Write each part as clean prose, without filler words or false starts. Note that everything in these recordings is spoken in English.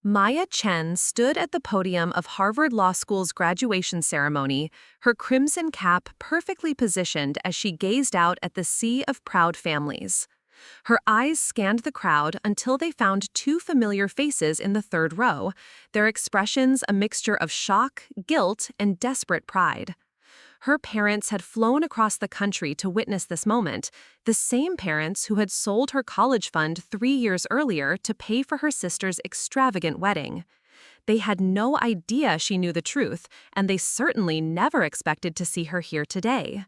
Maya Chen stood at the podium of Harvard Law School's graduation ceremony, her crimson cap perfectly positioned as she gazed out at the sea of proud families. Her eyes scanned the crowd until they found two familiar faces in the third row, their expressions a mixture of shock, guilt, and desperate pride. Her parents had flown across the country to witness this moment, the same parents who had sold her college fund 3 years earlier to pay for her sister's extravagant wedding. They had no idea she knew the truth, and they certainly never expected to see her here today.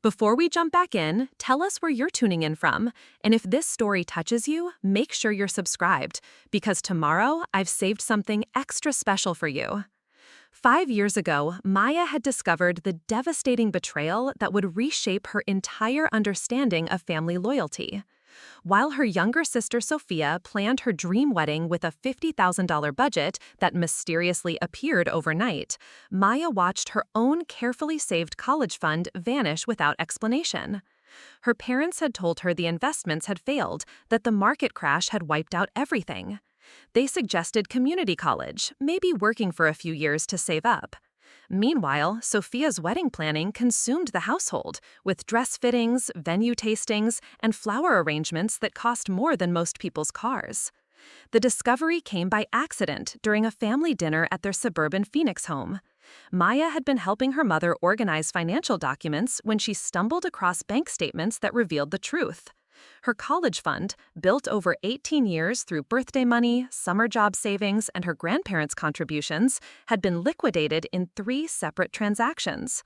Before we jump back in, tell us where you're tuning in from, and if this story touches you, make sure you're subscribed, because tomorrow I've saved something extra special for you. 5 years ago, Maya had discovered the devastating betrayal that would reshape her entire understanding of family loyalty. While her younger sister Sophia planned her dream wedding with a $50,000 budget that mysteriously appeared overnight, Maya watched her own carefully saved college fund vanish without explanation. Her parents had told her the investments had failed, that the market crash had wiped out everything. They suggested community college, maybe working for a few years to save up. Meanwhile, Sophia's wedding planning consumed the household, with dress fittings, venue tastings, and flower arrangements that cost more than most people's cars. The discovery came by accident during a family dinner at their suburban Phoenix home. Maya had been helping her mother organize financial documents when she stumbled across bank statements that revealed the truth. Her college fund, built over 18 years through birthday money, summer job savings, and her grandparents' contributions, had been liquidated in 3 separate transactions.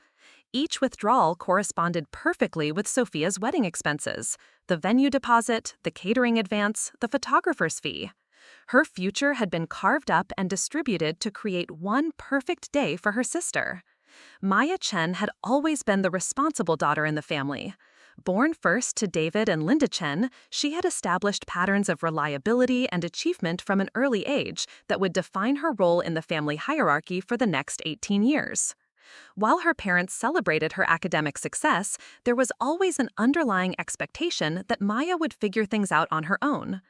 Each withdrawal corresponded perfectly with Sophia's wedding expenses: the venue deposit, the catering advance, the photographer's fee. Her future had been carved up and distributed to create one perfect day for her sister. Maya Chen had always been the responsible daughter in the family. Born first to David and Linda Chen, she had established patterns of reliability and achievement from an early age that would define her role in the family hierarchy for the next 18 years. While her parents celebrated her academic success, there was always an underlying expectation that Maya would figure things out on her own.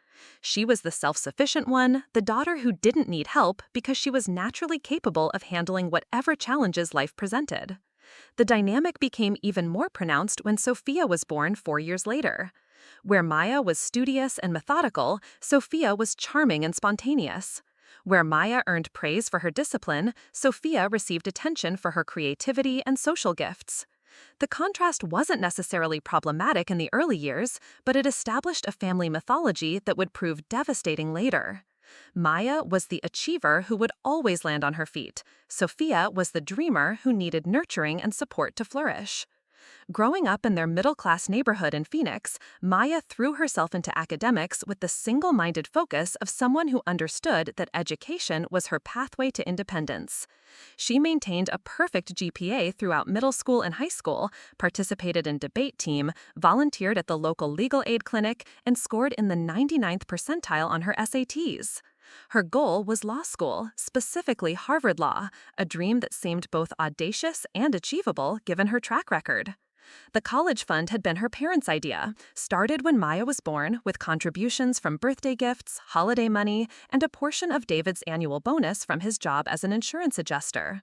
She was the self-sufficient one, the daughter who didn't need help because she was naturally capable of handling whatever challenges life presented. The dynamic became even more pronounced when Sophia was born 4 years later. Where Maya was studious and methodical, Sophia was charming and spontaneous. Where Maya earned praise for her discipline, Sophia received attention for her creativity and social gifts. The contrast wasn't necessarily problematic in the early years, but it established a family mythology that would prove devastating later. Maya was the achiever who would always land on her feet. Sophia was the dreamer who needed nurturing and support to flourish. Growing up in their middle-class neighborhood in Phoenix, Maya threw herself into academics with the single-minded focus of someone who understood that education was her pathway to independence. She maintained a perfect GPA throughout middle school and high school, participated in debate team, volunteered at the local legal aid clinic, and scored in the 99th percentile on her SATs. Her goal was law school, specifically Harvard Law, a dream that seemed both audacious and achievable given her track record. The college fund had been her parents' idea, started when Maya was born with contributions from birthday gifts, holiday money, and a portion of David's annual bonus from his job as an insurance adjuster.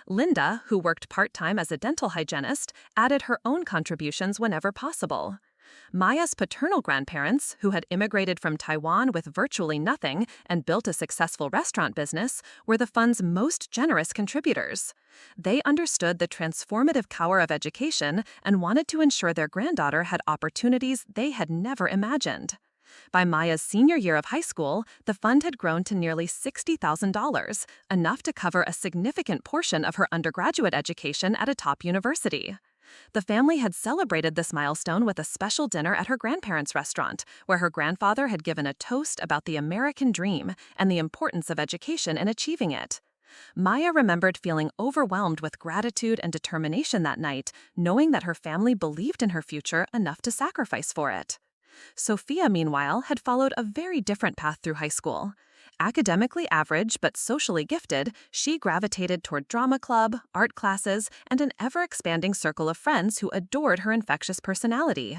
Linda, who worked part-time as a dental hygienist, added her own contributions whenever possible. Maya's paternal grandparents, who had immigrated from Taiwan with virtually nothing and built a successful restaurant business, were the fund's most generous contributors. They understood the transformative power of education and wanted to ensure their granddaughter had opportunities they had never imagined. By Maya's senior year of high school, the fund had grown to nearly $60,000, enough to cover a significant portion of her undergraduate education at a top university. The family had celebrated this milestone with a special dinner at her grandparents' restaurant, where her grandfather had given a toast about the American dream and the importance of education in achieving it. Maya remembered feeling overwhelmed with gratitude and determination that night, knowing that her family believed in her future enough to sacrifice for it. Sophia, meanwhile, had followed a very different path through high school. Academically average but socially gifted, she gravitated toward drama club, art classes, and an ever-expanding circle of friends who adored her infectious personality.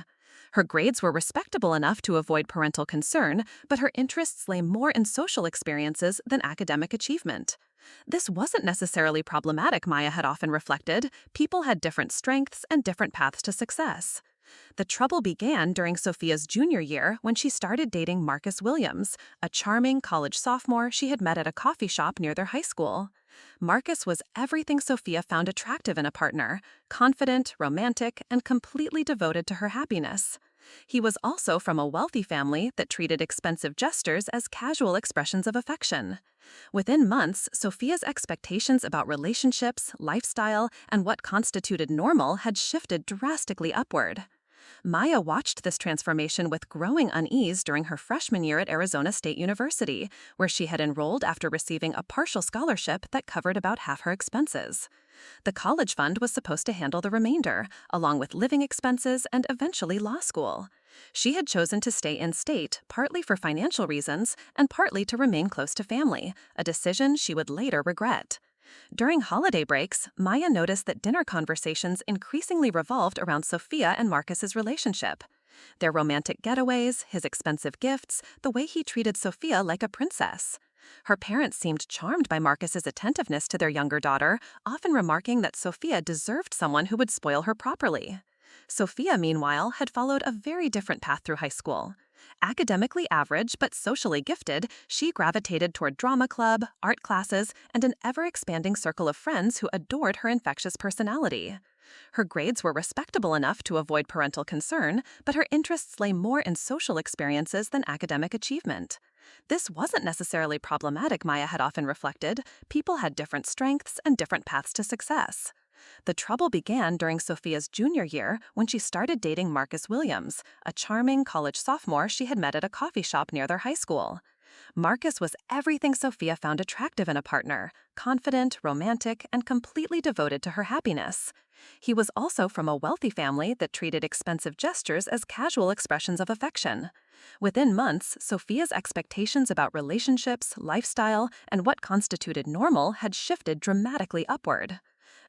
Her grades were respectable enough to avoid parental concern, but her interests lay more in social experiences than academic achievement. This wasn't necessarily problematic, Maya had often reflected. People had different strengths and different paths to success. The trouble began during Sophia's junior year when she started dating Marcus Williams, a charming college sophomore she had met at a coffee shop near their high school. Marcus was everything Sophia found attractive in a partner: confident, romantic, and completely devoted to her happiness. He was also from a wealthy family that treated expensive gestures as casual expressions of affection. Within months, Sophia's expectations about relationships, lifestyle, and what constituted normal had shifted drastically upward. Maya watched this transformation with growing unease during her freshman year at Arizona State University, where she had enrolled after receiving a partial scholarship that covered about half her expenses. The college fund was supposed to handle the remainder, along with living expenses and eventually law school. She had chosen to stay in state, partly for financial reasons and partly to remain close to family, a decision she would later regret. During holiday breaks, Maya noticed that dinner conversations increasingly revolved around Sophia and Marcus's relationship. Their romantic getaways, his expensive gifts, the way he treated Sophia like a princess. Her parents seemed charmed by Marcus's attentiveness to their younger daughter, often remarking that Sophia deserved someone who would spoil her properly. Sophia, meanwhile, had followed a very different path through high school. Academically average but socially gifted, she gravitated toward drama club, art classes, and an ever-expanding circle of friends who adored her infectious personality. Her grades were respectable enough to avoid parental concern, but her interests lay more in social experiences than academic achievement. This wasn't necessarily problematic, Maya had often reflected. People had different strengths and different paths to success. The trouble began during Sophia's junior year when she started dating Marcus Williams, a charming college sophomore she had met at a coffee shop near their high school. Marcus was everything Sophia found attractive in a partner: confident, romantic, and completely devoted to her happiness. He was also from a wealthy family that treated expensive gestures as casual expressions of affection. Within months, Sophia's expectations about relationships, lifestyle, and what constituted normal had shifted dramatically upward.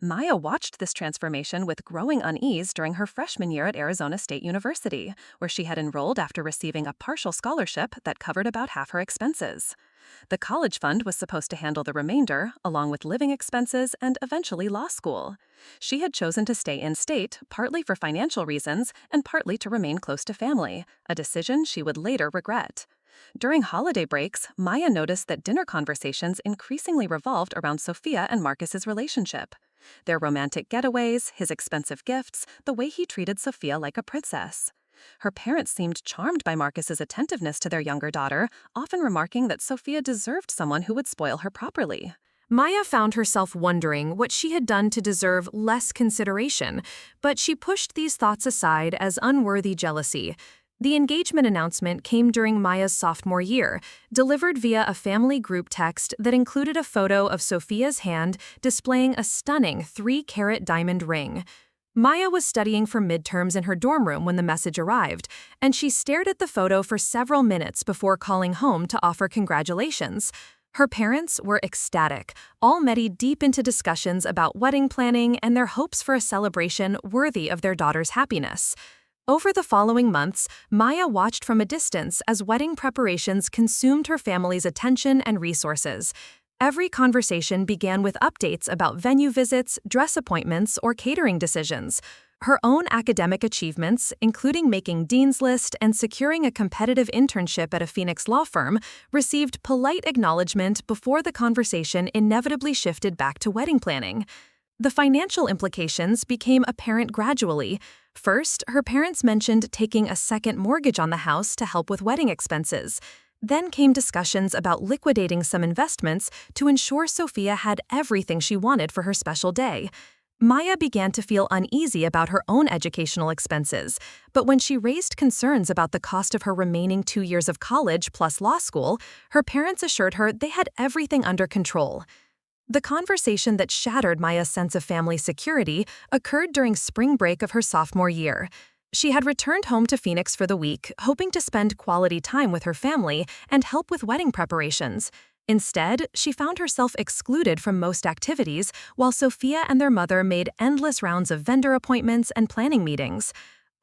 Maya watched this transformation with growing unease during her freshman year at Arizona State University, where she had enrolled after receiving a partial scholarship that covered about half her expenses. The college fund was supposed to handle the remainder, along with living expenses and eventually law school. She had chosen to stay in state, partly for financial reasons and partly to remain close to family, a decision she would later regret. During holiday breaks, Maya noticed that dinner conversations increasingly revolved around Sophia and Marcus's relationship. Their romantic getaways, his expensive gifts, the way he treated Sophia like a princess. Her parents seemed charmed by Marcus's attentiveness to their younger daughter, often remarking that Sophia deserved someone who would spoil her properly. Maya found herself wondering what she had done to deserve less consideration, but she pushed these thoughts aside as unworthy jealousy. The engagement announcement came during Maya's sophomore year, delivered via a family group text that included a photo of Sophia's hand displaying a stunning 3-carat diamond ring. Maya was studying for midterms in her dorm room when the message arrived, and she stared at the photo for several minutes before calling home to offer congratulations. Her parents were ecstatic, already deep into discussions about wedding planning and their hopes for a celebration worthy of their daughter's happiness. Over the following months, Maya watched from a distance as wedding preparations consumed her family's attention and resources. Every conversation began with updates about venue visits, dress appointments, or catering decisions. Her own academic achievements, including making Dean's List and securing a competitive internship at a Phoenix law firm, received polite acknowledgement before the conversation inevitably shifted back to wedding planning. The financial implications became apparent gradually. First, her parents mentioned taking a second mortgage on the house to help with wedding expenses. Then came discussions about liquidating some investments to ensure Sophia had everything she wanted for her special day. Maya began to feel uneasy about her own educational expenses, but when she raised concerns about the cost of her remaining 2 years of college plus law school, her parents assured her they had everything under control. The conversation that shattered Maya's sense of family security occurred during spring break of her sophomore year. She had returned home to Phoenix for the week, hoping to spend quality time with her family and help with wedding preparations. Instead, she found herself excluded from most activities, while Sophia and their mother made endless rounds of vendor appointments and planning meetings.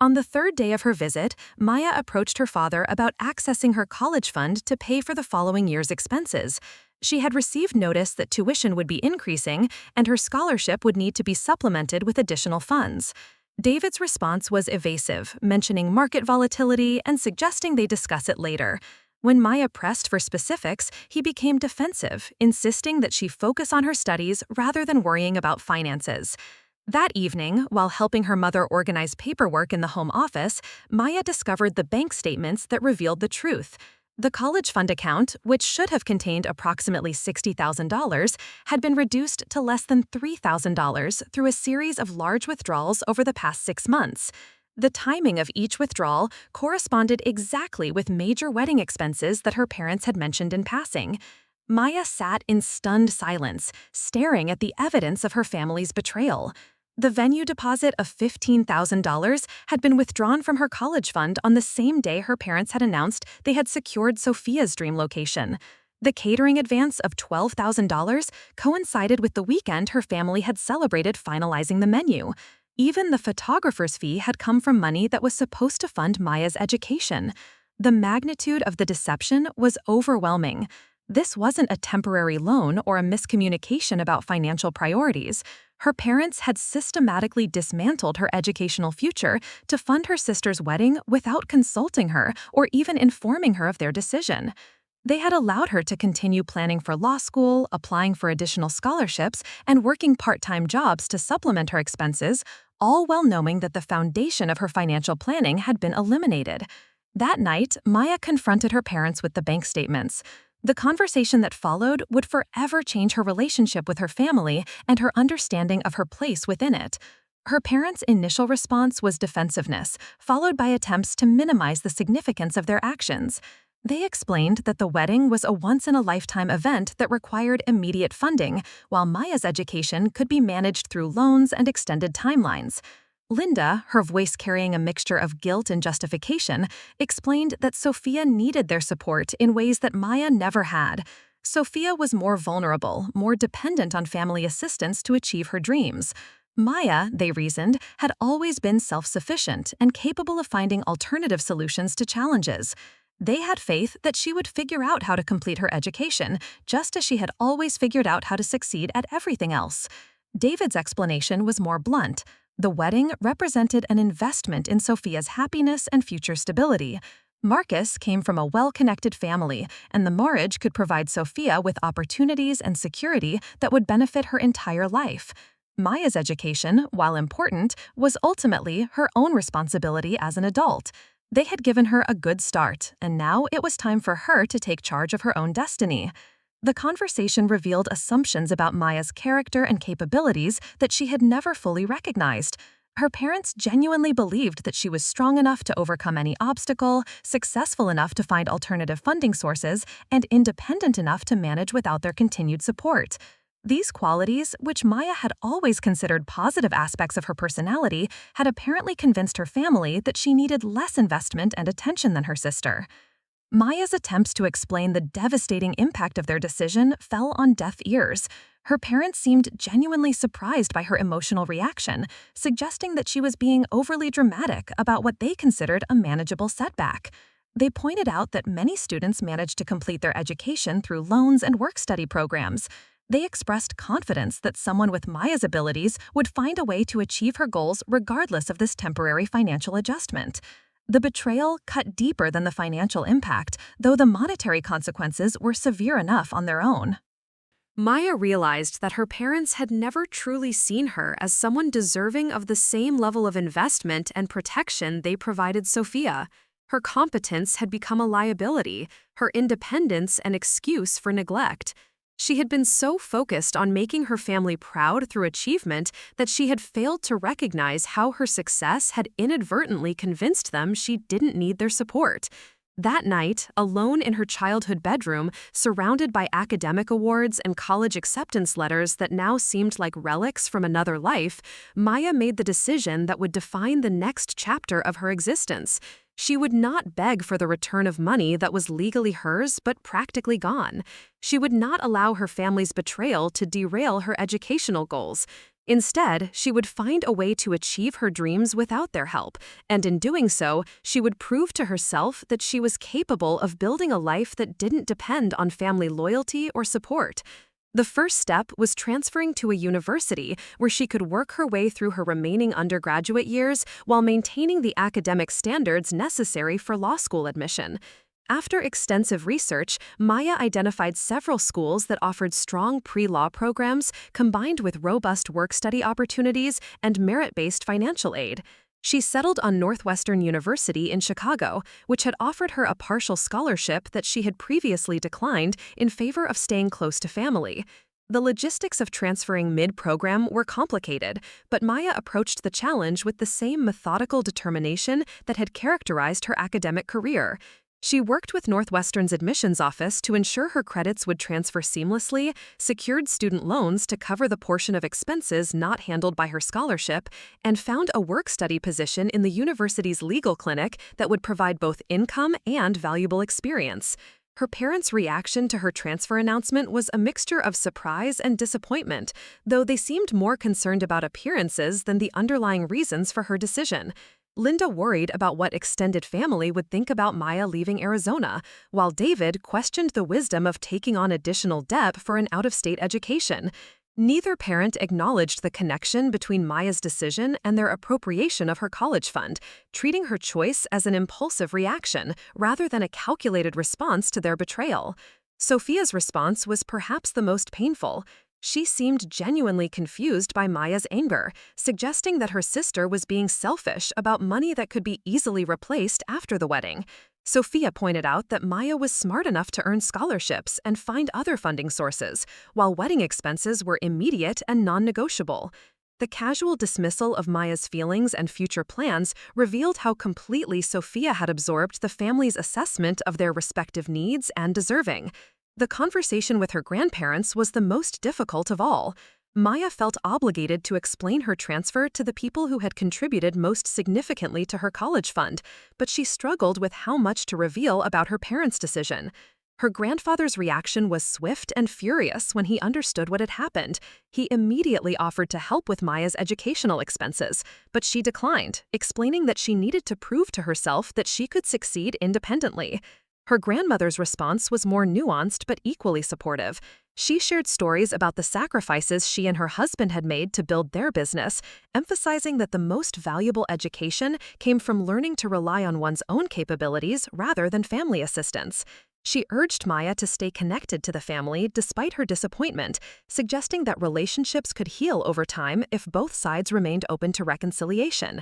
On the third day of her visit, Maya approached her father about accessing her college fund to pay for the following year's expenses. She had received notice that tuition would be increasing and her scholarship would need to be supplemented with additional funds. David's response was evasive, mentioning market volatility and suggesting they discuss it later. When Maya pressed for specifics, he became defensive, insisting that she focus on her studies rather than worrying about finances. That evening, while helping her mother organize paperwork in the home office, Maya discovered the bank statements that revealed the truth. The college fund account, which should have contained approximately $60,000, had been reduced to less than $3,000 through a series of large withdrawals over the past 6 months. The timing of each withdrawal corresponded exactly with major wedding expenses that her parents had mentioned in passing. Maya sat in stunned silence, staring at the evidence of her family's betrayal. The venue deposit of $15,000 had been withdrawn from her college fund on the same day her parents had announced they had secured Sophia's dream location. The catering advance of $12,000 coincided with the weekend her family had celebrated finalizing the menu. Even the photographer's fee had come from money that was supposed to fund Maya's education. The magnitude of the deception was overwhelming. This wasn't a temporary loan or a miscommunication about financial priorities. Her parents had systematically dismantled her educational future to fund her sister's wedding without consulting her or even informing her of their decision. They had allowed her to continue planning for law school, applying for additional scholarships, and working part-time jobs to supplement her expenses, all while knowing that the foundation of her financial planning had been eliminated. That night, Maya confronted her parents with the bank statements. The conversation that followed would forever change her relationship with her family and her understanding of her place within it. Her parents' initial response was defensiveness, followed by attempts to minimize the significance of their actions. They explained that the wedding was a once-in-a-lifetime event that required immediate funding, while Maya's education could be managed through loans and extended timelines. Linda, her voice carrying a mixture of guilt and justification, explained that Sophia needed their support in ways that Maya never had. Sophia was more vulnerable, more dependent on family assistance to achieve her dreams. Maya, they reasoned, had always been self-sufficient and capable of finding alternative solutions to challenges. They had faith that she would figure out how to complete her education, just as she had always figured out how to succeed at everything else. David's explanation was more blunt. The wedding represented an investment in Sophia's happiness and future stability. Marcus came from a well-connected family, and the marriage could provide Sophia with opportunities and security that would benefit her entire life. Maya's education, while important, was ultimately her own responsibility as an adult. They had given her a good start, and now it was time for her to take charge of her own destiny. The conversation revealed assumptions about Maya's character and capabilities that she had never fully recognized. Her parents genuinely believed that she was strong enough to overcome any obstacle, successful enough to find alternative funding sources, and independent enough to manage without their continued support. These qualities, which Maya had always considered positive aspects of her personality, had apparently convinced her family that she needed less investment and attention than her sister. Maya's attempts to explain the devastating impact of their decision fell on deaf ears. Her parents seemed genuinely surprised by her emotional reaction, suggesting that she was being overly dramatic about what they considered a manageable setback. They pointed out that many students managed to complete their education through loans and work-study programs. They expressed confidence that someone with Maya's abilities would find a way to achieve her goals regardless of this temporary financial adjustment. The betrayal cut deeper than the financial impact, though the monetary consequences were severe enough on their own. Maya realized that her parents had never truly seen her as someone deserving of the same level of investment and protection they provided Sophia. Her competence had become a liability, her independence an excuse for neglect. She had been so focused on making her family proud through achievement that she had failed to recognize how her success had inadvertently convinced them she didn't need their support. That night, alone in her childhood bedroom, surrounded by academic awards and college acceptance letters that now seemed like relics from another life, Maya made the decision that would define the next chapter of her existence. She would not beg for the return of money that was legally hers but practically gone. She would not allow her family's betrayal to derail her educational goals. Instead, she would find a way to achieve her dreams without their help, and in doing so, she would prove to herself that she was capable of building a life that didn't depend on family loyalty or support. The first step was transferring to a university where she could work her way through her remaining undergraduate years while maintaining the academic standards necessary for law school admission. After extensive research, Maya identified several schools that offered strong pre-law programs combined with robust work-study opportunities and merit-based financial aid. She settled on Northwestern University in Chicago, which had offered her a partial scholarship that she had previously declined in favor of staying close to family. The logistics of transferring mid-program were complicated, but Maya approached the challenge with the same methodical determination that had characterized her academic career. She worked with Northwestern's admissions office to ensure her credits would transfer seamlessly, secured student loans to cover the portion of expenses not handled by her scholarship, and found a work-study position in the university's legal clinic that would provide both income and valuable experience. Her parents' reaction to her transfer announcement was a mixture of surprise and disappointment, though they seemed more concerned about appearances than the underlying reasons for her decision. Linda worried about what extended family would think about Maya leaving Arizona, while David questioned the wisdom of taking on additional debt for an out-of-state education. Neither parent acknowledged the connection between Maya's decision and their appropriation of her college fund, treating her choice as an impulsive reaction rather than a calculated response to their betrayal. Sophia's response was perhaps the most painful. She seemed genuinely confused by Maya's anger, suggesting that her sister was being selfish about money that could be easily replaced after the wedding. Sophia pointed out that Maya was smart enough to earn scholarships and find other funding sources, while wedding expenses were immediate and non-negotiable. The casual dismissal of Maya's feelings and future plans revealed how completely Sophia had absorbed the family's assessment of their respective needs and deserving. The conversation with her grandparents was the most difficult of all. Maya felt obligated to explain her transfer to the people who had contributed most significantly to her college fund, but she struggled with how much to reveal about her parents' decision. Her grandfather's reaction was swift and furious when he understood what had happened. He immediately offered to help with Maya's educational expenses, but she declined, explaining that she needed to prove to herself that she could succeed independently. Her grandmother's response was more nuanced but equally supportive. She shared stories about the sacrifices she and her husband had made to build their business, emphasizing that the most valuable education came from learning to rely on one's own capabilities rather than family assistance. She urged Maya to stay connected to the family despite her disappointment, suggesting that relationships could heal over time if both sides remained open to reconciliation.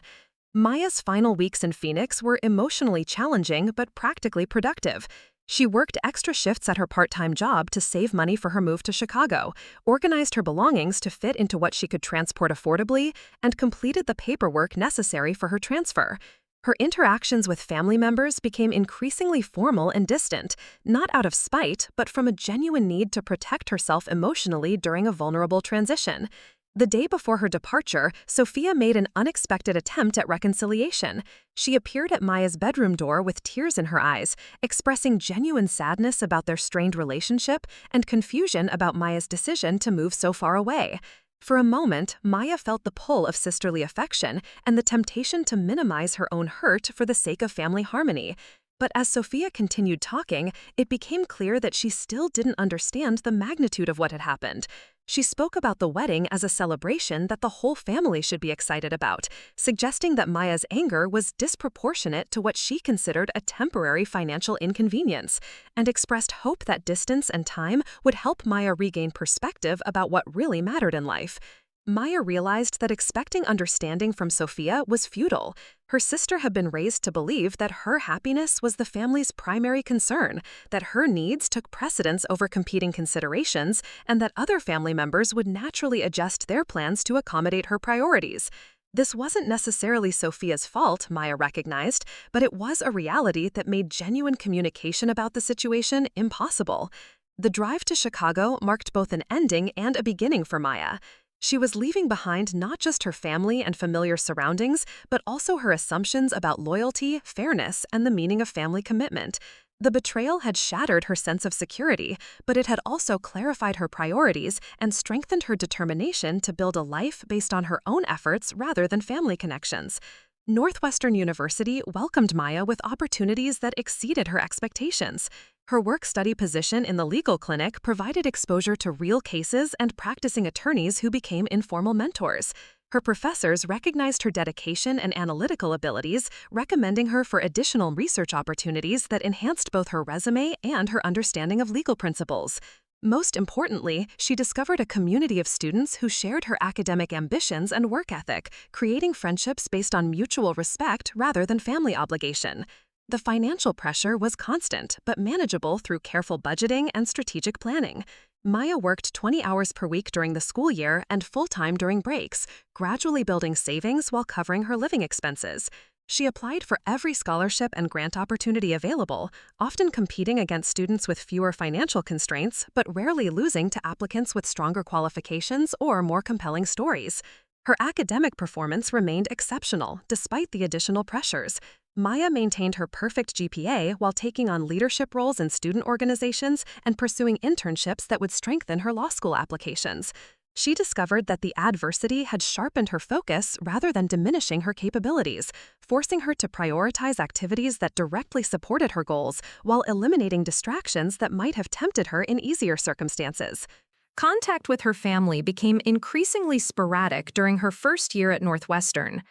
Maya's final weeks in Phoenix were emotionally challenging but practically productive. She worked extra shifts at her part-time job to save money for her move to Chicago, organized her belongings to fit into what she could transport affordably, and completed the paperwork necessary for her transfer. Her interactions with family members became increasingly formal and distant, not out of spite, but from a genuine need to protect herself emotionally during a vulnerable transition. The day before her departure, Sophia made an unexpected attempt at reconciliation. She appeared at Maya's bedroom door with tears in her eyes, expressing genuine sadness about their strained relationship and confusion about Maya's decision to move so far away. For a moment, Maya felt the pull of sisterly affection and the temptation to minimize her own hurt for the sake of family harmony. But as Sophia continued talking, it became clear that she still didn't understand the magnitude of what had happened. She spoke about the wedding as a celebration that the whole family should be excited about, suggesting that Maya's anger was disproportionate to what she considered a temporary financial inconvenience, and expressed hope that distance and time would help Maya regain perspective about what really mattered in life. Maya realized that expecting understanding from Sophia was futile. Her sister had been raised to believe that her happiness was the family's primary concern, that her needs took precedence over competing considerations, and that other family members would naturally adjust their plans to accommodate her priorities. This wasn't necessarily Sophia's fault, Maya recognized, but it was a reality that made genuine communication about the situation impossible. The drive to Chicago marked both an ending and a beginning for Maya. She was leaving behind not just her family and familiar surroundings, but also her assumptions about loyalty, fairness, and the meaning of family commitment. The betrayal had shattered her sense of security, but it had also clarified her priorities and strengthened her determination to build a life based on her own efforts rather than family connections. Northwestern University welcomed Maya with opportunities that exceeded her expectations. Her work-study position in the legal clinic provided exposure to real cases and practicing attorneys who became informal mentors. Her professors recognized her dedication and analytical abilities, recommending her for additional research opportunities that enhanced both her resume and her understanding of legal principles. Most importantly, she discovered a community of students who shared her academic ambitions and work ethic, creating friendships based on mutual respect rather than family obligation. The financial pressure was constant, but manageable through careful budgeting and strategic planning. Maya worked 20 hours per week during the school year and full-time during breaks, gradually building savings while covering her living expenses. She applied for every scholarship and grant opportunity available, often competing against students with fewer financial constraints, but rarely losing to applicants with stronger qualifications or more compelling stories. Her academic performance remained exceptional, despite the additional pressures. Maya maintained her perfect GPA while taking on leadership roles in student organizations and pursuing internships that would strengthen her law school applications. She discovered that the adversity had sharpened her focus rather than diminishing her capabilities, forcing her to prioritize activities that directly supported her goals while eliminating distractions that might have tempted her in easier circumstances. Contact with her family became increasingly sporadic during her first year at Northwestern.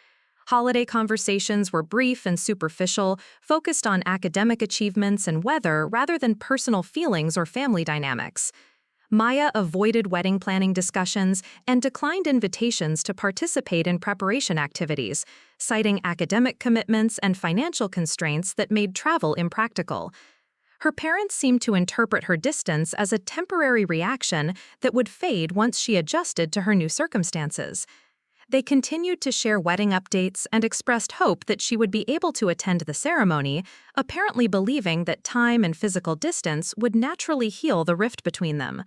Holiday conversations were brief and superficial, focused on academic achievements and weather rather than personal feelings or family dynamics. Maya avoided wedding planning discussions and declined invitations to participate in preparation activities, citing academic commitments and financial constraints that made travel impractical. Her parents seemed to interpret her distance as a temporary reaction that would fade once she adjusted to her new circumstances. They continued to share wedding updates and expressed hope that she would be able to attend the ceremony, apparently believing that time and physical distance would naturally heal the rift between them.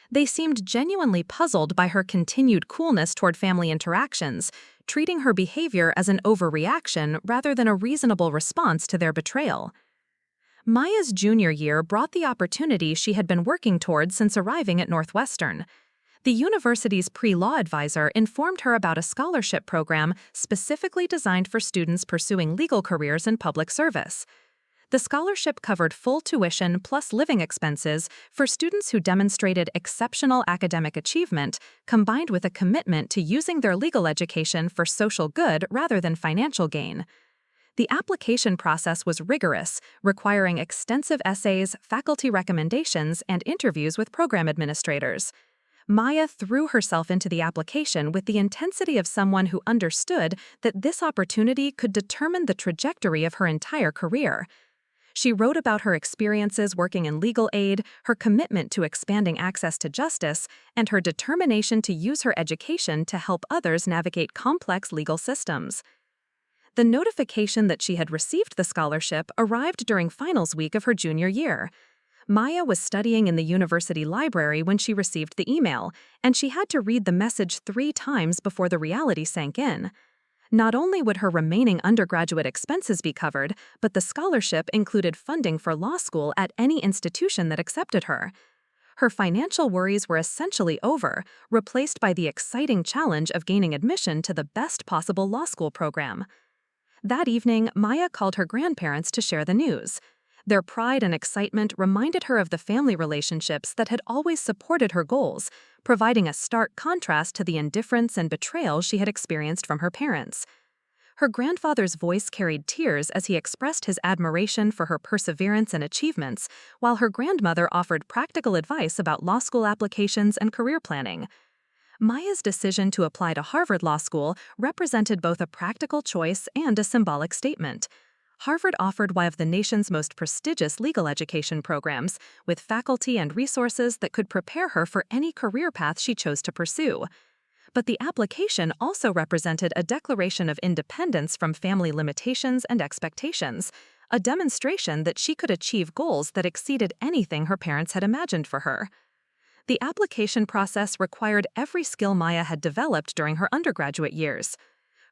They seemed genuinely puzzled by her continued coolness toward family interactions, treating her behavior as an overreaction rather than a reasonable response to their betrayal. Maya's junior year brought the opportunity she had been working toward since arriving at Northwestern. The university's pre-law advisor informed her about a scholarship program specifically designed for students pursuing legal careers in public service. The scholarship covered full tuition plus living expenses for students who demonstrated exceptional academic achievement, combined with a commitment to using their legal education for social good rather than financial gain. The application process was rigorous, requiring extensive essays, faculty recommendations, and interviews with program administrators. Maya threw herself into the application with the intensity of someone who understood that this opportunity could determine the trajectory of her entire career. She wrote about her experiences working in legal aid, her commitment to expanding access to justice, and her determination to use her education to help others navigate complex legal systems. The notification that she had received the scholarship arrived during finals week of her junior year. Maya was studying in the university library when she received the email, and she had to read the message 3 times before the reality sank in. Not only would her remaining undergraduate expenses be covered, but the scholarship included funding for law school at any institution that accepted her. Her financial worries were essentially over, replaced by the exciting challenge of gaining admission to the best possible law school program. That evening, Maya called her grandparents to share the news. Their pride and excitement reminded her of the family relationships that had always supported her goals, providing a stark contrast to the indifference and betrayal she had experienced from her parents. Her grandfather's voice carried tears as he expressed his admiration for her perseverance and achievements, while her grandmother offered practical advice about law school applications and career planning. Maya's decision to apply to Harvard Law School represented both a practical choice and a symbolic statement. Harvard offered one of the nation's most prestigious legal education programs, with faculty and resources that could prepare her for any career path she chose to pursue. But the application also represented a declaration of independence from family limitations and expectations, a demonstration that she could achieve goals that exceeded anything her parents had imagined for her. The application process required every skill Maya had developed during her undergraduate years.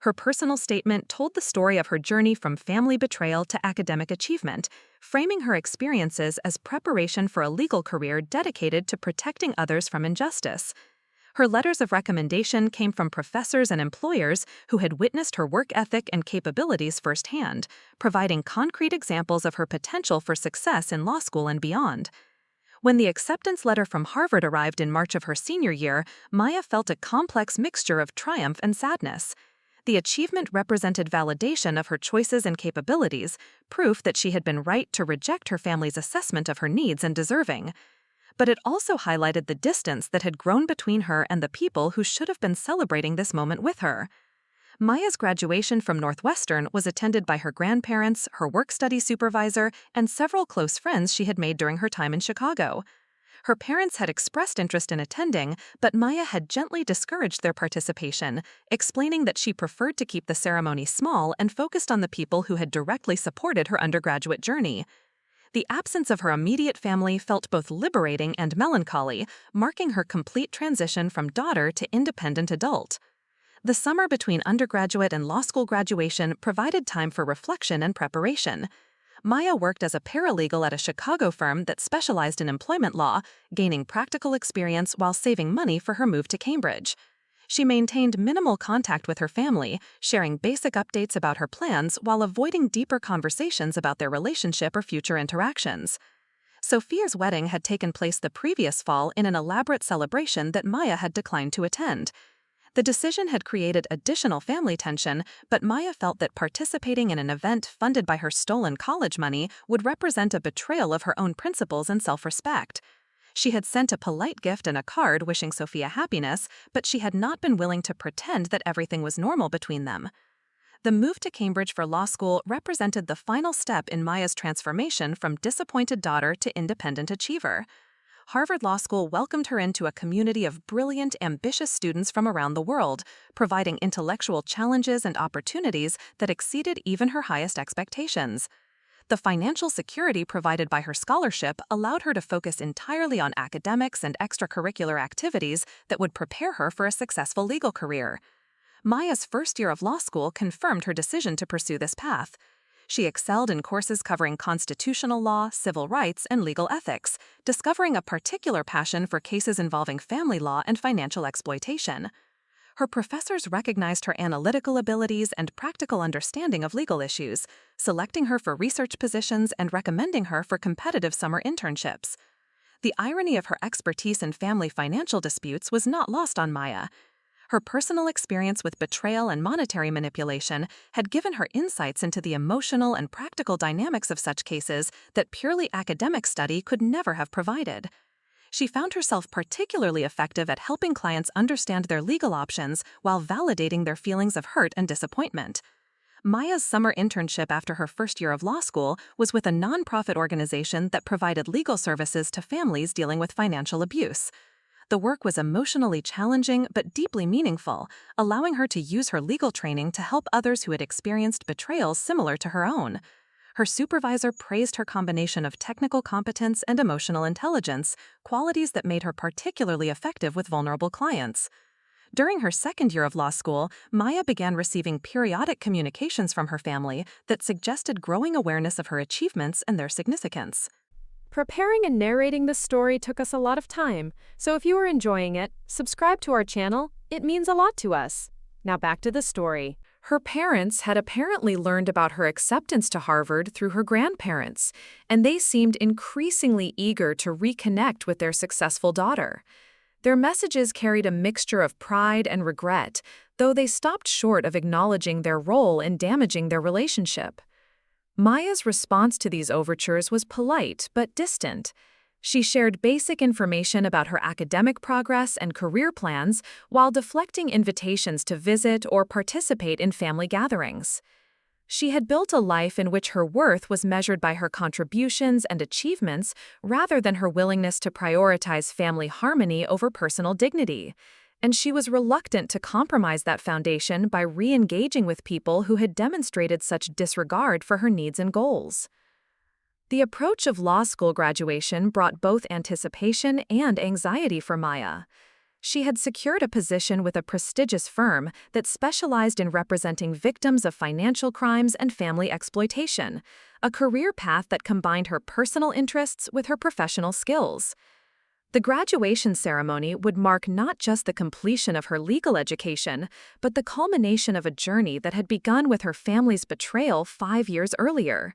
Her personal statement told the story of her journey from family betrayal to academic achievement, framing her experiences as preparation for a legal career dedicated to protecting others from injustice. Her letters of recommendation came from professors and employers who had witnessed her work ethic and capabilities firsthand, providing concrete examples of her potential for success in law school and beyond. When the acceptance letter from Harvard arrived in March of her senior year, Maya felt a complex mixture of triumph and sadness. The achievement represented validation of her choices and capabilities, proof that she had been right to reject her family's assessment of her needs and deserving. But it also highlighted the distance that had grown between her and the people who should have been celebrating this moment with her. Maya's graduation from Northwestern was attended by her grandparents, her work-study supervisor, and several close friends she had made during her time in Chicago. Her parents had expressed interest in attending, but Maya had gently discouraged their participation, explaining that she preferred to keep the ceremony small and focused on the people who had directly supported her undergraduate journey. The absence of her immediate family felt both liberating and melancholy, marking her complete transition from daughter to independent adult. The summer between undergraduate and law school graduation provided time for reflection and preparation. Maya worked as a paralegal at a Chicago firm that specialized in employment law, gaining practical experience while saving money for her move to Cambridge. She maintained minimal contact with her family, sharing basic updates about her plans while avoiding deeper conversations about their relationship or future interactions. Sophia's wedding had taken place the previous fall in an elaborate celebration that Maya had declined to attend. The decision had created additional family tension, but Maya felt that participating in an event funded by her stolen college money would represent a betrayal of her own principles and self-respect. She had sent a polite gift and a card wishing Sophia happiness, but she had not been willing to pretend that everything was normal between them. The move to Cambridge for law school represented the final step in Maya's transformation from disappointed daughter to independent achiever. Harvard Law School welcomed her into a community of brilliant, ambitious students from around the world, providing intellectual challenges and opportunities that exceeded even her highest expectations. The financial security provided by her scholarship allowed her to focus entirely on academics and extracurricular activities that would prepare her for a successful legal career. Maya's first year of law school confirmed her decision to pursue this path. She excelled in courses covering constitutional law, civil rights, and legal ethics, discovering a particular passion for cases involving family law and financial exploitation. Her professors recognized her analytical abilities and practical understanding of legal issues, selecting her for research positions and recommending her for competitive summer internships. The irony of her expertise in family financial disputes was not lost on Maya. Her personal experience with betrayal and monetary manipulation had given her insights into the emotional and practical dynamics of such cases that purely academic study could never have provided. She found herself particularly effective at helping clients understand their legal options while validating their feelings of hurt and disappointment. Maya's summer internship after her first year of law school was with a nonprofit organization that provided legal services to families dealing with financial abuse. The work was emotionally challenging but deeply meaningful, allowing her to use her legal training to help others who had experienced betrayals similar to her own. Her supervisor praised her combination of technical competence and emotional intelligence, qualities that made her particularly effective with vulnerable clients. During her second year of law school, Maya began receiving periodic communications from her family that suggested growing awareness of her achievements and their significance. Preparing and narrating this story took us a lot of time, so if you are enjoying it, subscribe to our channel. It means a lot to us. Now back to the story. Her parents had apparently learned about her acceptance to Harvard through her grandparents, and they seemed increasingly eager to reconnect with their successful daughter. Their messages carried a mixture of pride and regret, though they stopped short of acknowledging their role in damaging their relationship. Maya's response to these overtures was polite but distant. She shared basic information about her academic progress and career plans while deflecting invitations to visit or participate in family gatherings. She had built a life in which her worth was measured by her contributions and achievements rather than her willingness to prioritize family harmony over personal dignity. And she was reluctant to compromise that foundation by re-engaging with people who had demonstrated such disregard for her needs and goals. The approach of law school graduation brought both anticipation and anxiety for Maya. She had secured a position with a prestigious firm that specialized in representing victims of financial crimes and family exploitation, a career path that combined her personal interests with her professional skills. The graduation ceremony would mark not just the completion of her legal education, but the culmination of a journey that had begun with her family's betrayal 5 years earlier.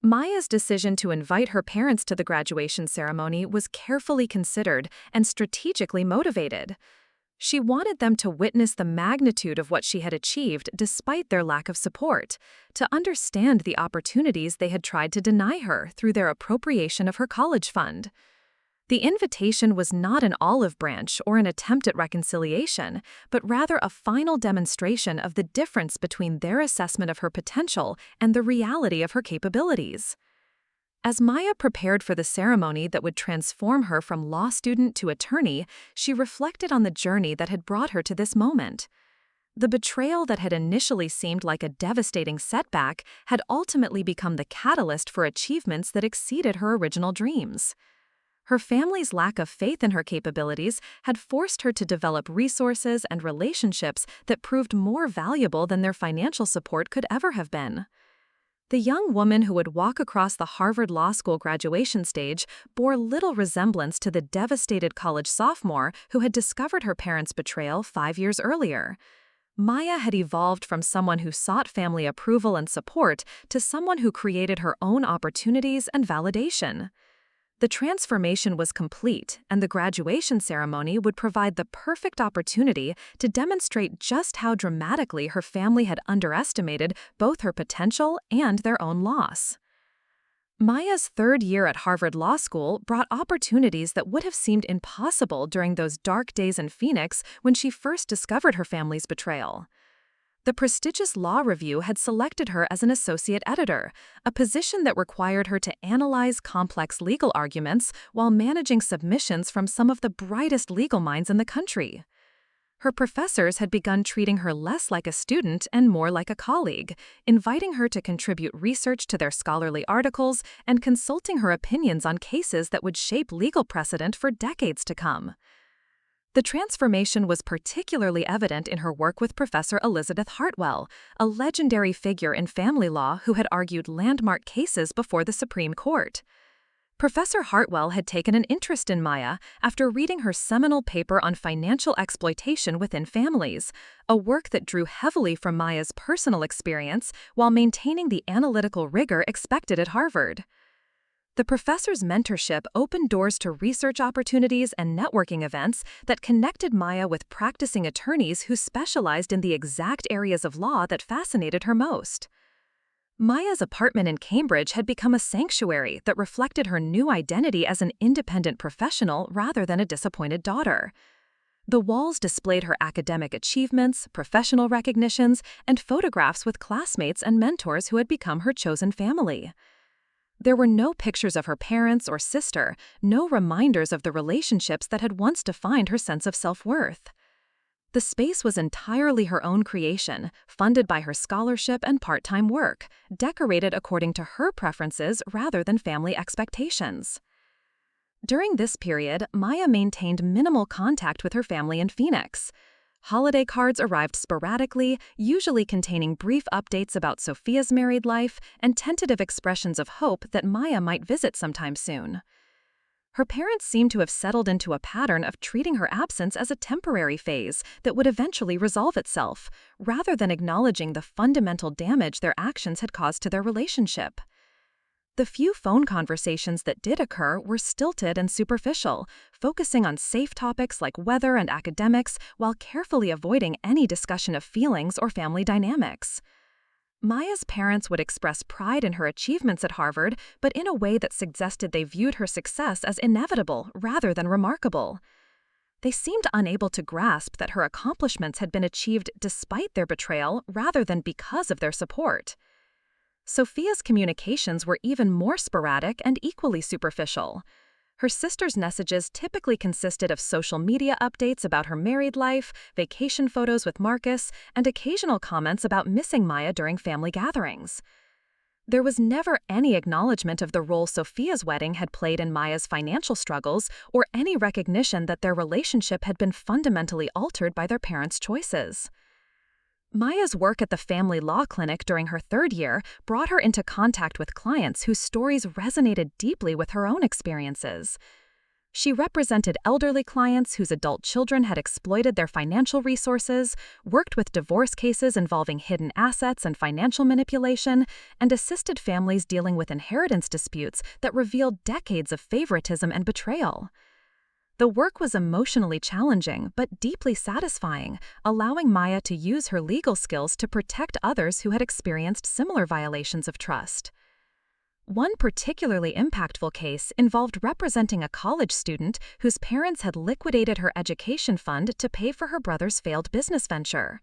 Maya's decision to invite her parents to the graduation ceremony was carefully considered and strategically motivated. She wanted them to witness the magnitude of what she had achieved despite their lack of support, to understand the opportunities they had tried to deny her through their appropriation of her college fund. The invitation was not an olive branch or an attempt at reconciliation, but rather a final demonstration of the difference between their assessment of her potential and the reality of her capabilities. As Maya prepared for the ceremony that would transform her from law student to attorney, she reflected on the journey that had brought her to this moment. The betrayal that had initially seemed like a devastating setback had ultimately become the catalyst for achievements that exceeded her original dreams. Her family's lack of faith in her capabilities had forced her to develop resources and relationships that proved more valuable than their financial support could ever have been. The young woman who would walk across the Harvard Law School graduation stage bore little resemblance to the devastated college sophomore who had discovered her parents' betrayal 5 years earlier. Maya had evolved from someone who sought family approval and support to someone who created her own opportunities and validation. The transformation was complete, and the graduation ceremony would provide the perfect opportunity to demonstrate just how dramatically her family had underestimated both her potential and their own loss. Maya's third year at Harvard Law School brought opportunities that would have seemed impossible during those dark days in Phoenix when she first discovered her family's betrayal. The prestigious Law Review had selected her as an associate editor, a position that required her to analyze complex legal arguments while managing submissions from some of the brightest legal minds in the country. Her professors had begun treating her less like a student and more like a colleague, inviting her to contribute research to their scholarly articles and consulting her opinions on cases that would shape legal precedent for decades to come. The transformation was particularly evident in her work with Professor Elizabeth Hartwell, a legendary figure in family law who had argued landmark cases before the Supreme Court. Professor Hartwell had taken an interest in Maya after reading her seminal paper on financial exploitation within families, a work that drew heavily from Maya's personal experience while maintaining the analytical rigor expected at Harvard. The professor's mentorship opened doors to research opportunities and networking events that connected Maya with practicing attorneys who specialized in the exact areas of law that fascinated her most. Maya's apartment in Cambridge had become a sanctuary that reflected her new identity as an independent professional rather than a disappointed daughter. The walls displayed her academic achievements, professional recognitions, and photographs with classmates and mentors who had become her chosen family. There were no pictures of her parents or sister, no reminders of the relationships that had once defined her sense of self-worth. The space was entirely her own creation, funded by her scholarship and part-time work, decorated according to her preferences rather than family expectations. During this period, Maya maintained minimal contact with her family in Phoenix. Holiday cards arrived sporadically, usually containing brief updates about Sophia's married life and tentative expressions of hope that Maya might visit sometime soon. Her parents seemed to have settled into a pattern of treating her absence as a temporary phase that would eventually resolve itself, rather than acknowledging the fundamental damage their actions had caused to their relationship. The few phone conversations that did occur were stilted and superficial, focusing on safe topics like weather and academics while carefully avoiding any discussion of feelings or family dynamics. Maya's parents would express pride in her achievements at Harvard, but in a way that suggested they viewed her success as inevitable rather than remarkable. They seemed unable to grasp that her accomplishments had been achieved despite their betrayal rather than because of their support. Sophia's communications were even more sporadic and equally superficial. Her sister's messages typically consisted of social media updates about her married life, vacation photos with Marcus, and occasional comments about missing Maya during family gatherings. There was never any acknowledgement of the role Sophia's wedding had played in Maya's financial struggles or any recognition that their relationship had been fundamentally altered by their parents' choices. Maya's work at the family law clinic during her third year brought her into contact with clients whose stories resonated deeply with her own experiences. She represented elderly clients whose adult children had exploited their financial resources, worked with divorce cases involving hidden assets and financial manipulation, and assisted families dealing with inheritance disputes that revealed decades of favoritism and betrayal. The work was emotionally challenging but deeply satisfying, allowing Maya to use her legal skills to protect others who had experienced similar violations of trust. One particularly impactful case involved representing a college student whose parents had liquidated her education fund to pay for her brother's failed business venture.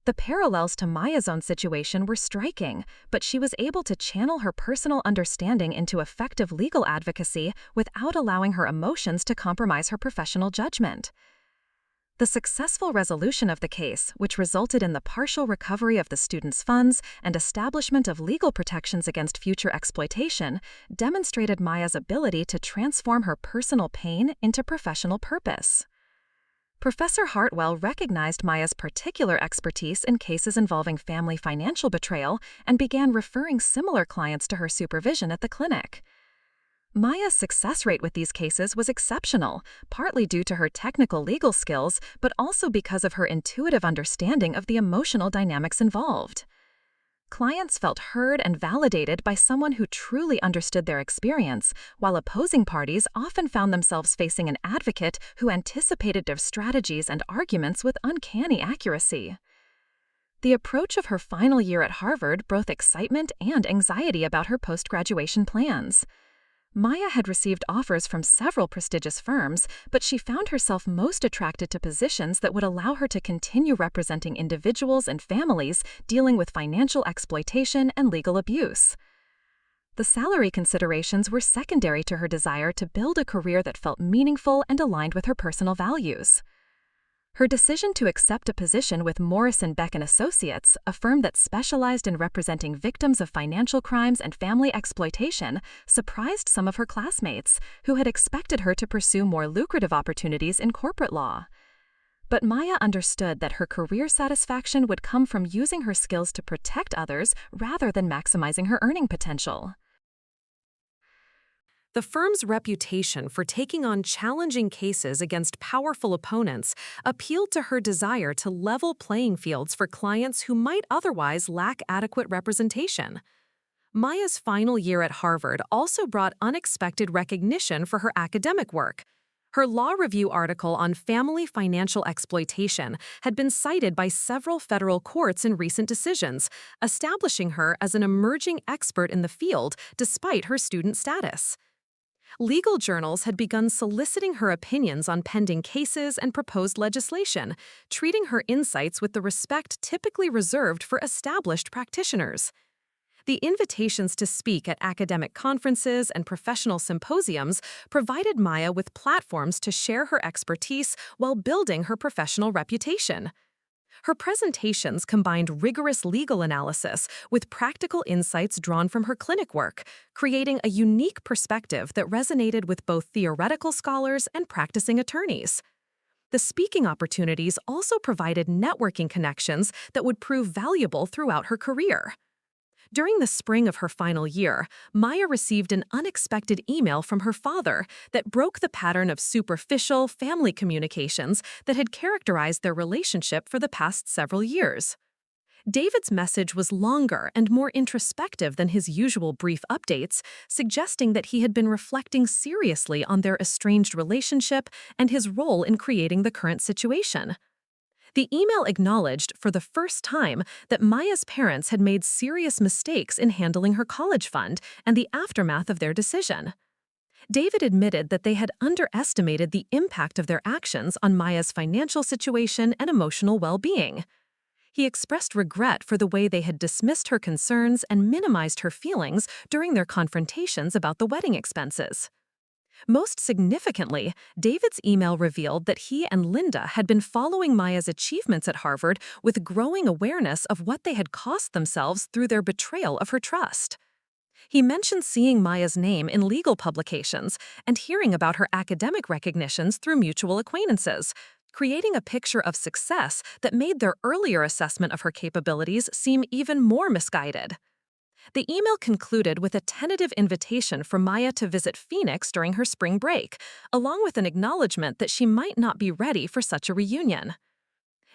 The parallels to Maya's own situation were striking, but she was able to channel her personal understanding into effective legal advocacy without allowing her emotions to compromise her professional judgment. The successful resolution of the case, which resulted in the partial recovery of the student's funds and establishment of legal protections against future exploitation, demonstrated Maya's ability to transform her personal pain into professional purpose. Professor Hartwell recognized Maya's particular expertise in cases involving family financial betrayal and began referring similar clients to her supervision at the clinic. Maya's success rate with these cases was exceptional, partly due to her technical legal skills, but also because of her intuitive understanding of the emotional dynamics involved. Clients felt heard and validated by someone who truly understood their experience, while opposing parties often found themselves facing an advocate who anticipated their strategies and arguments with uncanny accuracy. The approach of her final year at Harvard brought excitement and anxiety about her post-graduation plans. Maya had received offers from several prestigious firms, but she found herself most attracted to positions that would allow her to continue representing individuals and families dealing with financial exploitation and legal abuse. The salary considerations were secondary to her desire to build a career that felt meaningful and aligned with her personal values. Her decision to accept a position with Morrison Beck & Associates, a firm that specialized in representing victims of financial crimes and family exploitation, surprised some of her classmates, who had expected her to pursue more lucrative opportunities in corporate law. But Maya understood that her career satisfaction would come from using her skills to protect others rather than maximizing her earning potential. The firm's reputation for taking on challenging cases against powerful opponents appealed to her desire to level playing fields for clients who might otherwise lack adequate representation. Maya's final year at Harvard also brought unexpected recognition for her academic work. Her law review article on family financial exploitation had been cited by several federal courts in recent decisions, establishing her as an emerging expert in the field despite her student status. Legal journals had begun soliciting her opinions on pending cases and proposed legislation, treating her insights with the respect typically reserved for established practitioners. The invitations to speak at academic conferences and professional symposiums provided Maya with platforms to share her expertise while building her professional reputation. Her presentations combined rigorous legal analysis with practical insights drawn from her clinic work, creating a unique perspective that resonated with both theoretical scholars and practicing attorneys. The speaking opportunities also provided networking connections that would prove valuable throughout her career. During the spring of her final year, Maya received an unexpected email from her father that broke the pattern of superficial family communications that had characterized their relationship for the past several years. David's message was longer and more introspective than his usual brief updates, suggesting that he had been reflecting seriously on their estranged relationship and his role in creating the current situation. The email acknowledged for the first time that Maya's parents had made serious mistakes in handling her college fund and the aftermath of their decision. David admitted that they had underestimated the impact of their actions on Maya's financial situation and emotional well-being. He expressed regret for the way they had dismissed her concerns and minimized her feelings during their confrontations about the wedding expenses. Most significantly, David's email revealed that he and Linda had been following Maya's achievements at Harvard with growing awareness of what they had cost themselves through their betrayal of her trust. He mentioned seeing Maya's name in legal publications and hearing about her academic recognitions through mutual acquaintances, creating a picture of success that made their earlier assessment of her capabilities seem even more misguided. The email concluded with a tentative invitation for Maya to visit Phoenix during her spring break, along with an acknowledgement that she might not be ready for such a reunion.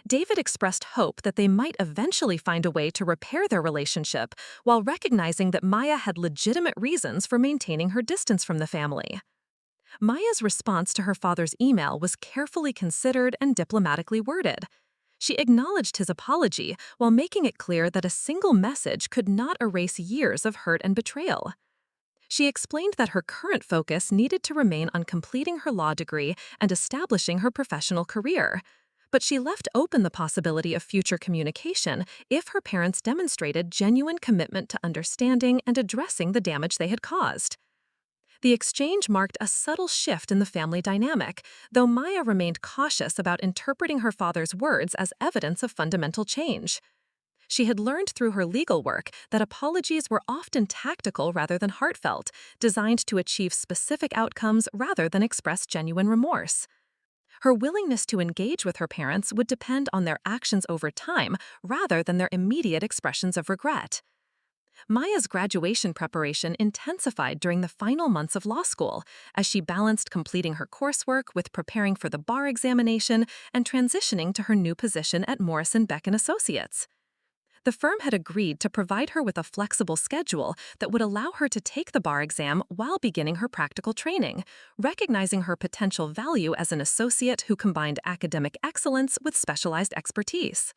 David expressed hope that they might eventually find a way to repair their relationship, while recognizing that Maya had legitimate reasons for maintaining her distance from the family. Maya's response to her father's email was carefully considered and diplomatically worded. She acknowledged his apology while making it clear that a single message could not erase years of hurt and betrayal. She explained that her current focus needed to remain on completing her law degree and establishing her professional career, but she left open the possibility of future communication if her parents demonstrated genuine commitment to understanding and addressing the damage they had caused. The exchange marked a subtle shift in the family dynamic, though Maya remained cautious about interpreting her father's words as evidence of fundamental change. She had learned through her legal work that apologies were often tactical rather than heartfelt, designed to achieve specific outcomes rather than express genuine remorse. Her willingness to engage with her parents would depend on their actions over time rather than their immediate expressions of regret. Maya's graduation preparation intensified during the final months of law school, as she balanced completing her coursework with preparing for the bar examination and transitioning to her new position at Morrison Beck and Associates. The firm had agreed to provide her with a flexible schedule that would allow her to take the bar exam while beginning her practical training, recognizing her potential value as an associate who combined academic excellence with specialized expertise.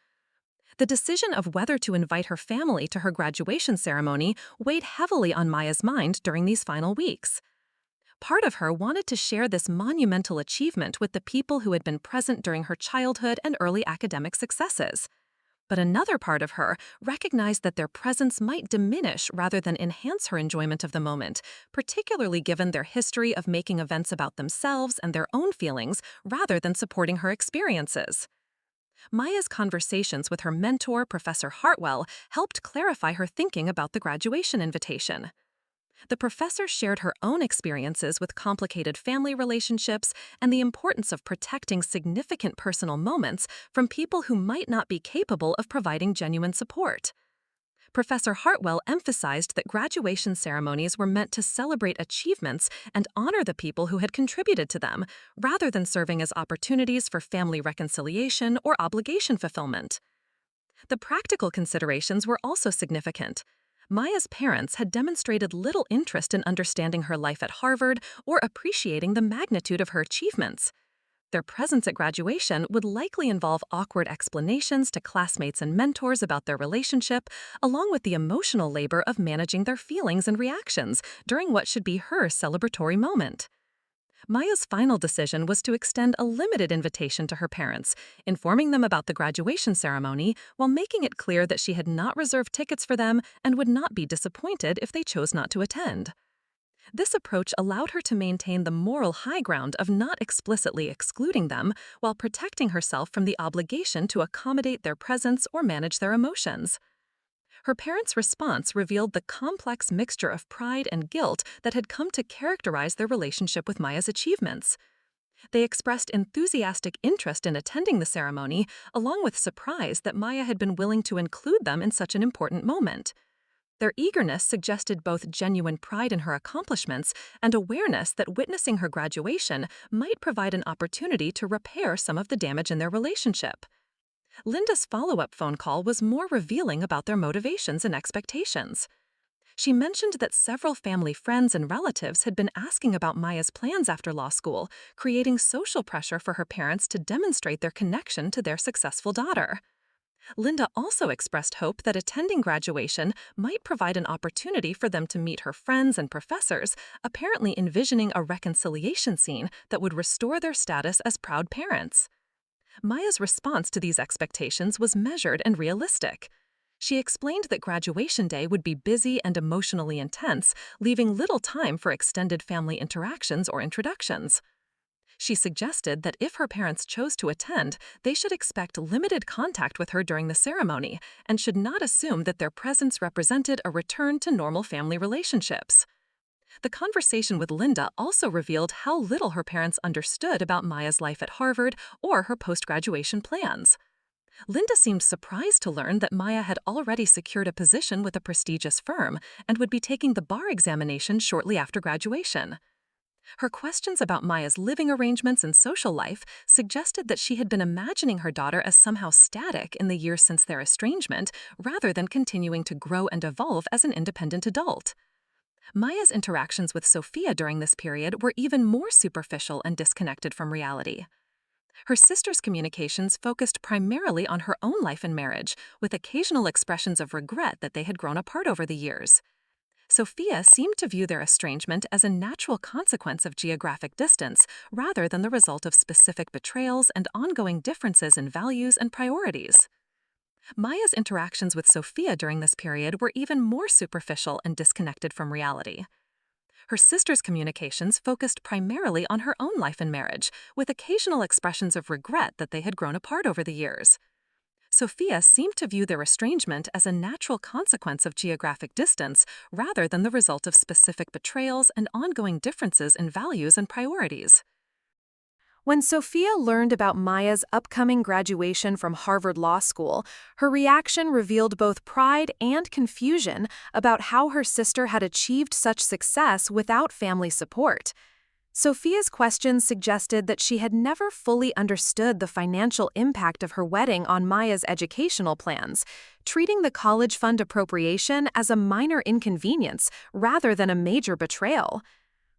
The decision of whether to invite her family to her graduation ceremony weighed heavily on Maya's mind during these final weeks. Part of her wanted to share this monumental achievement with the people who had been present during her childhood and early academic successes. But another part of her recognized that their presence might diminish rather than enhance her enjoyment of the moment, particularly given their history of making events about themselves and their own feelings rather than supporting her experiences. Maya's conversations with her mentor, Professor Hartwell, helped clarify her thinking about the graduation invitation. The professor shared her own experiences with complicated family relationships and the importance of protecting significant personal moments from people who might not be capable of providing genuine support. Professor Hartwell emphasized that graduation ceremonies were meant to celebrate achievements and honor the people who had contributed to them, rather than serving as opportunities for family reconciliation or obligation fulfillment. The practical considerations were also significant. Maya's parents had demonstrated little interest in understanding her life at Harvard or appreciating the magnitude of her achievements. Their presence at graduation would likely involve awkward explanations to classmates and mentors about their relationship, along with the emotional labor of managing their feelings and reactions during what should be her celebratory moment. Maya's final decision was to extend a limited invitation to her parents, informing them about the graduation ceremony while making it clear that she had not reserved tickets for them and would not be disappointed if they chose not to attend. This approach allowed her to maintain the moral high ground of not explicitly excluding them while protecting herself from the obligation to accommodate their presence or manage their emotions. Her parents' response revealed the complex mixture of pride and guilt that had come to characterize their relationship with Maya's achievements. They expressed enthusiastic interest in attending the ceremony, along with surprise that Maya had been willing to include them in such an important moment. Their eagerness suggested both genuine pride in her accomplishments and awareness that witnessing her graduation might provide an opportunity to repair some of the damage in their relationship. Linda's follow-up phone call was more revealing about their motivations and expectations. She mentioned that several family friends and relatives had been asking about Maya's plans after law school, creating social pressure for her parents to demonstrate their connection to their successful daughter. Linda also expressed hope that attending graduation might provide an opportunity for them to meet her friends and professors, apparently envisioning a reconciliation scene that would restore their status as proud parents. Maya's response to these expectations was measured and realistic. She explained that graduation day would be busy and emotionally intense, leaving little time for extended family interactions or introductions. She suggested that if her parents chose to attend, they should expect limited contact with her during the ceremony and should not assume that their presence represented a return to normal family relationships. The conversation with Linda also revealed how little her parents understood about Maya's life at Harvard or her post-graduation plans. Linda seemed surprised to learn that Maya had already secured a position with a prestigious firm and would be taking the bar examination shortly after graduation. Her questions about Maya's living arrangements and social life suggested that she had been imagining her daughter as somehow static in the years since their estrangement, rather than continuing to grow and evolve as an independent adult. Maya's interactions with Sophia during this period were even more superficial and disconnected from reality. Her sister's communications focused primarily on her own life and marriage, with occasional expressions of regret that they had grown apart over the years. Sophia seemed to view their estrangement as a natural consequence of geographic distance, rather than the result of specific betrayals and ongoing differences in values and priorities. Maya's interactions with Sophia during this period were even more superficial and disconnected from reality. Her sister's communications focused primarily on her own life and marriage, with occasional expressions of regret that they had grown apart over the years. Sophia seemed to view their estrangement as a natural consequence of geographic distance, rather than the result of specific betrayals and ongoing differences in values and priorities. When Sophia learned about Maya's upcoming graduation from Harvard Law School, her reaction revealed both pride and confusion about how her sister had achieved such success without family support. Sophia's questions suggested that she had never fully understood the financial impact of her wedding on Maya's educational plans, treating the college fund appropriation as a minor inconvenience rather than a major betrayal.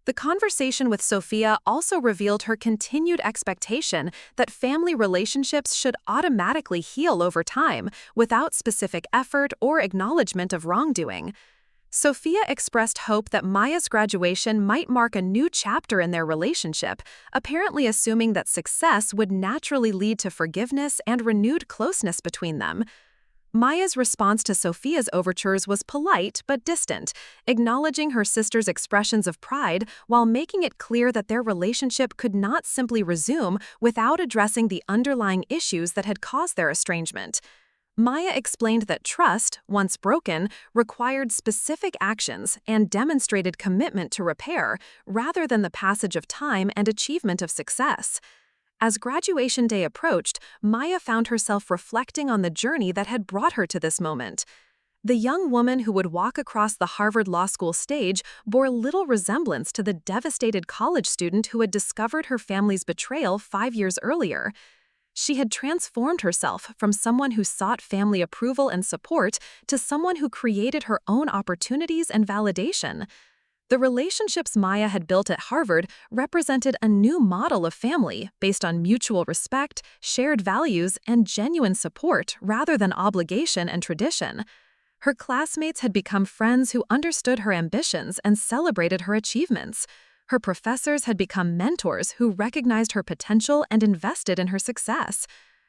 The conversation with Sophia also revealed her continued expectation that family relationships should automatically heal over time without specific effort or acknowledgement of wrongdoing. Sophia expressed hope that Maya's graduation might mark a new chapter in their relationship, apparently assuming that success would naturally lead to forgiveness and renewed closeness between them. Maya's response to Sophia's overtures was polite but distant, acknowledging her sister's expressions of pride while making it clear that their relationship could not simply resume without addressing the underlying issues that had caused their estrangement. Maya explained that trust, once broken, required specific actions and demonstrated commitment to repair, rather than the passage of time and achievement of success. As graduation day approached, Maya found herself reflecting on the journey that had brought her to this moment. The young woman who would walk across the Harvard Law School stage bore little resemblance to the devastated college student who had discovered her family's betrayal 5 years earlier. She had transformed herself from someone who sought family approval and support to someone who created her own opportunities and validation. The relationships Maya had built at Harvard represented a new model of family based on mutual respect, shared values, and genuine support rather than obligation and tradition. Her classmates had become friends who understood her ambitions and celebrated her achievements. Her professors had become mentors who recognized her potential and invested in her success.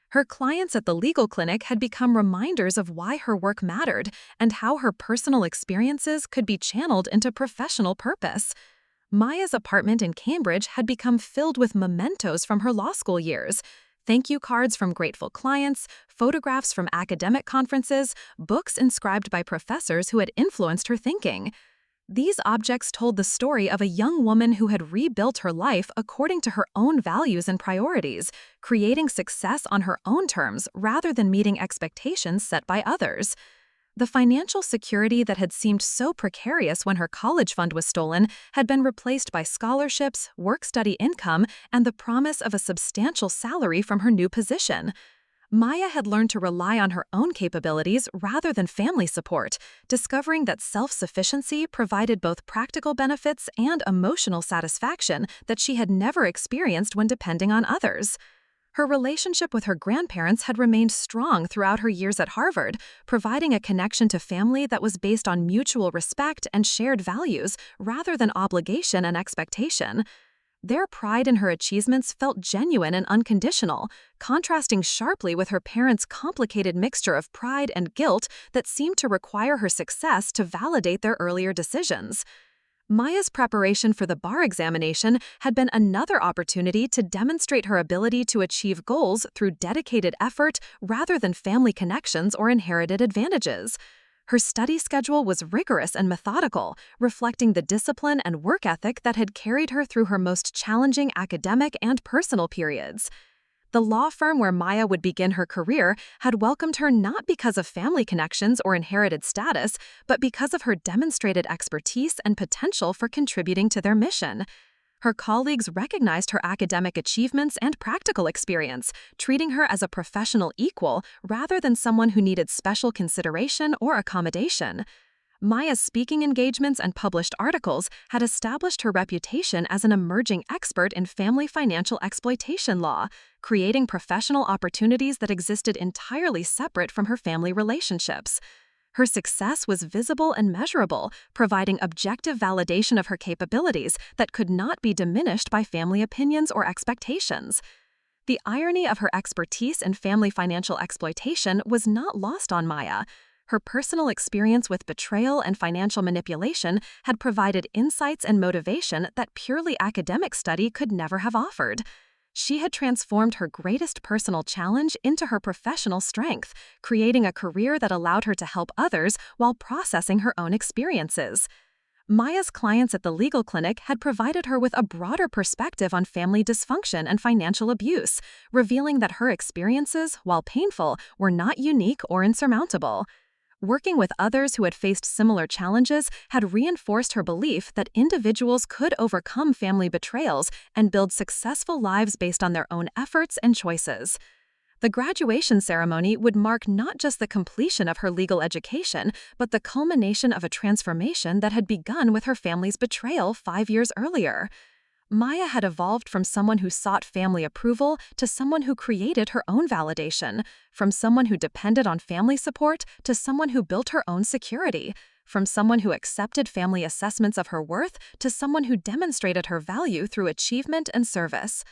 Her clients at the legal clinic had become reminders of why her work mattered and how her personal experiences could be channeled into professional purpose. Maya's apartment in Cambridge had become filled with mementos from her law school years. Thank you cards from grateful clients, photographs from academic conferences, books inscribed by professors who had influenced her thinking. These objects told the story of a young woman who had rebuilt her life according to her own values and priorities, creating success on her own terms rather than meeting expectations set by others. The financial security that had seemed so precarious when her college fund was stolen had been replaced by scholarships, work-study income, and the promise of a substantial salary from her new position. Maya had learned to rely on her own capabilities rather than family support, discovering that self-sufficiency provided both practical benefits and emotional satisfaction that she had never experienced when depending on others. Her relationship with her grandparents had remained strong throughout her years at Harvard, providing a connection to family that was based on mutual respect and shared values rather than obligation and expectation. Their pride in her achievements felt genuine and unconditional, contrasting sharply with her parents' complicated mixture of pride and guilt that seemed to require her success to validate their earlier decisions. Maya's preparation for the bar examination had been another opportunity to demonstrate her ability to achieve goals through dedicated effort rather than family connections or inherited advantages. Her study schedule was rigorous and methodical, reflecting the discipline and work ethic that had carried her through her most challenging academic and personal periods. The law firm where Maya would begin her career had welcomed her not because of family connections or inherited status, but because of her demonstrated expertise and potential for contributing to their mission. Her colleagues recognized her academic achievements and practical experience, treating her as a professional equal rather than someone who needed special consideration or accommodation. Maya's speaking engagements and published articles had established her reputation as an emerging expert in family financial exploitation law, creating professional opportunities that existed entirely separate from her family relationships. Her success was visible and measurable, providing objective validation of her capabilities that could not be diminished by family opinions or expectations. The irony of her expertise in family financial exploitation was not lost on Maya. Her personal experience with betrayal and financial manipulation had provided insights and motivation that purely academic study could never have offered. She had transformed her greatest personal challenge into her professional strength, creating a career that allowed her to help others while processing her own experiences. Maya's clients at the legal clinic had provided her with a broader perspective on family dysfunction and financial abuse, revealing that her experiences, while painful, were not unique or insurmountable. Working with others who had faced similar challenges had reinforced her belief that individuals could overcome family betrayals and build successful lives based on their own efforts and choices. The graduation ceremony would mark not just the completion of her legal education, but the culmination of a transformation that had begun with her family's betrayal 5 years earlier. Maya had evolved from someone who sought family approval to someone who created her own validation, from someone who depended on family support to someone who built her own security, from someone who accepted family assessments of her worth to someone who demonstrated her value through achievement and service.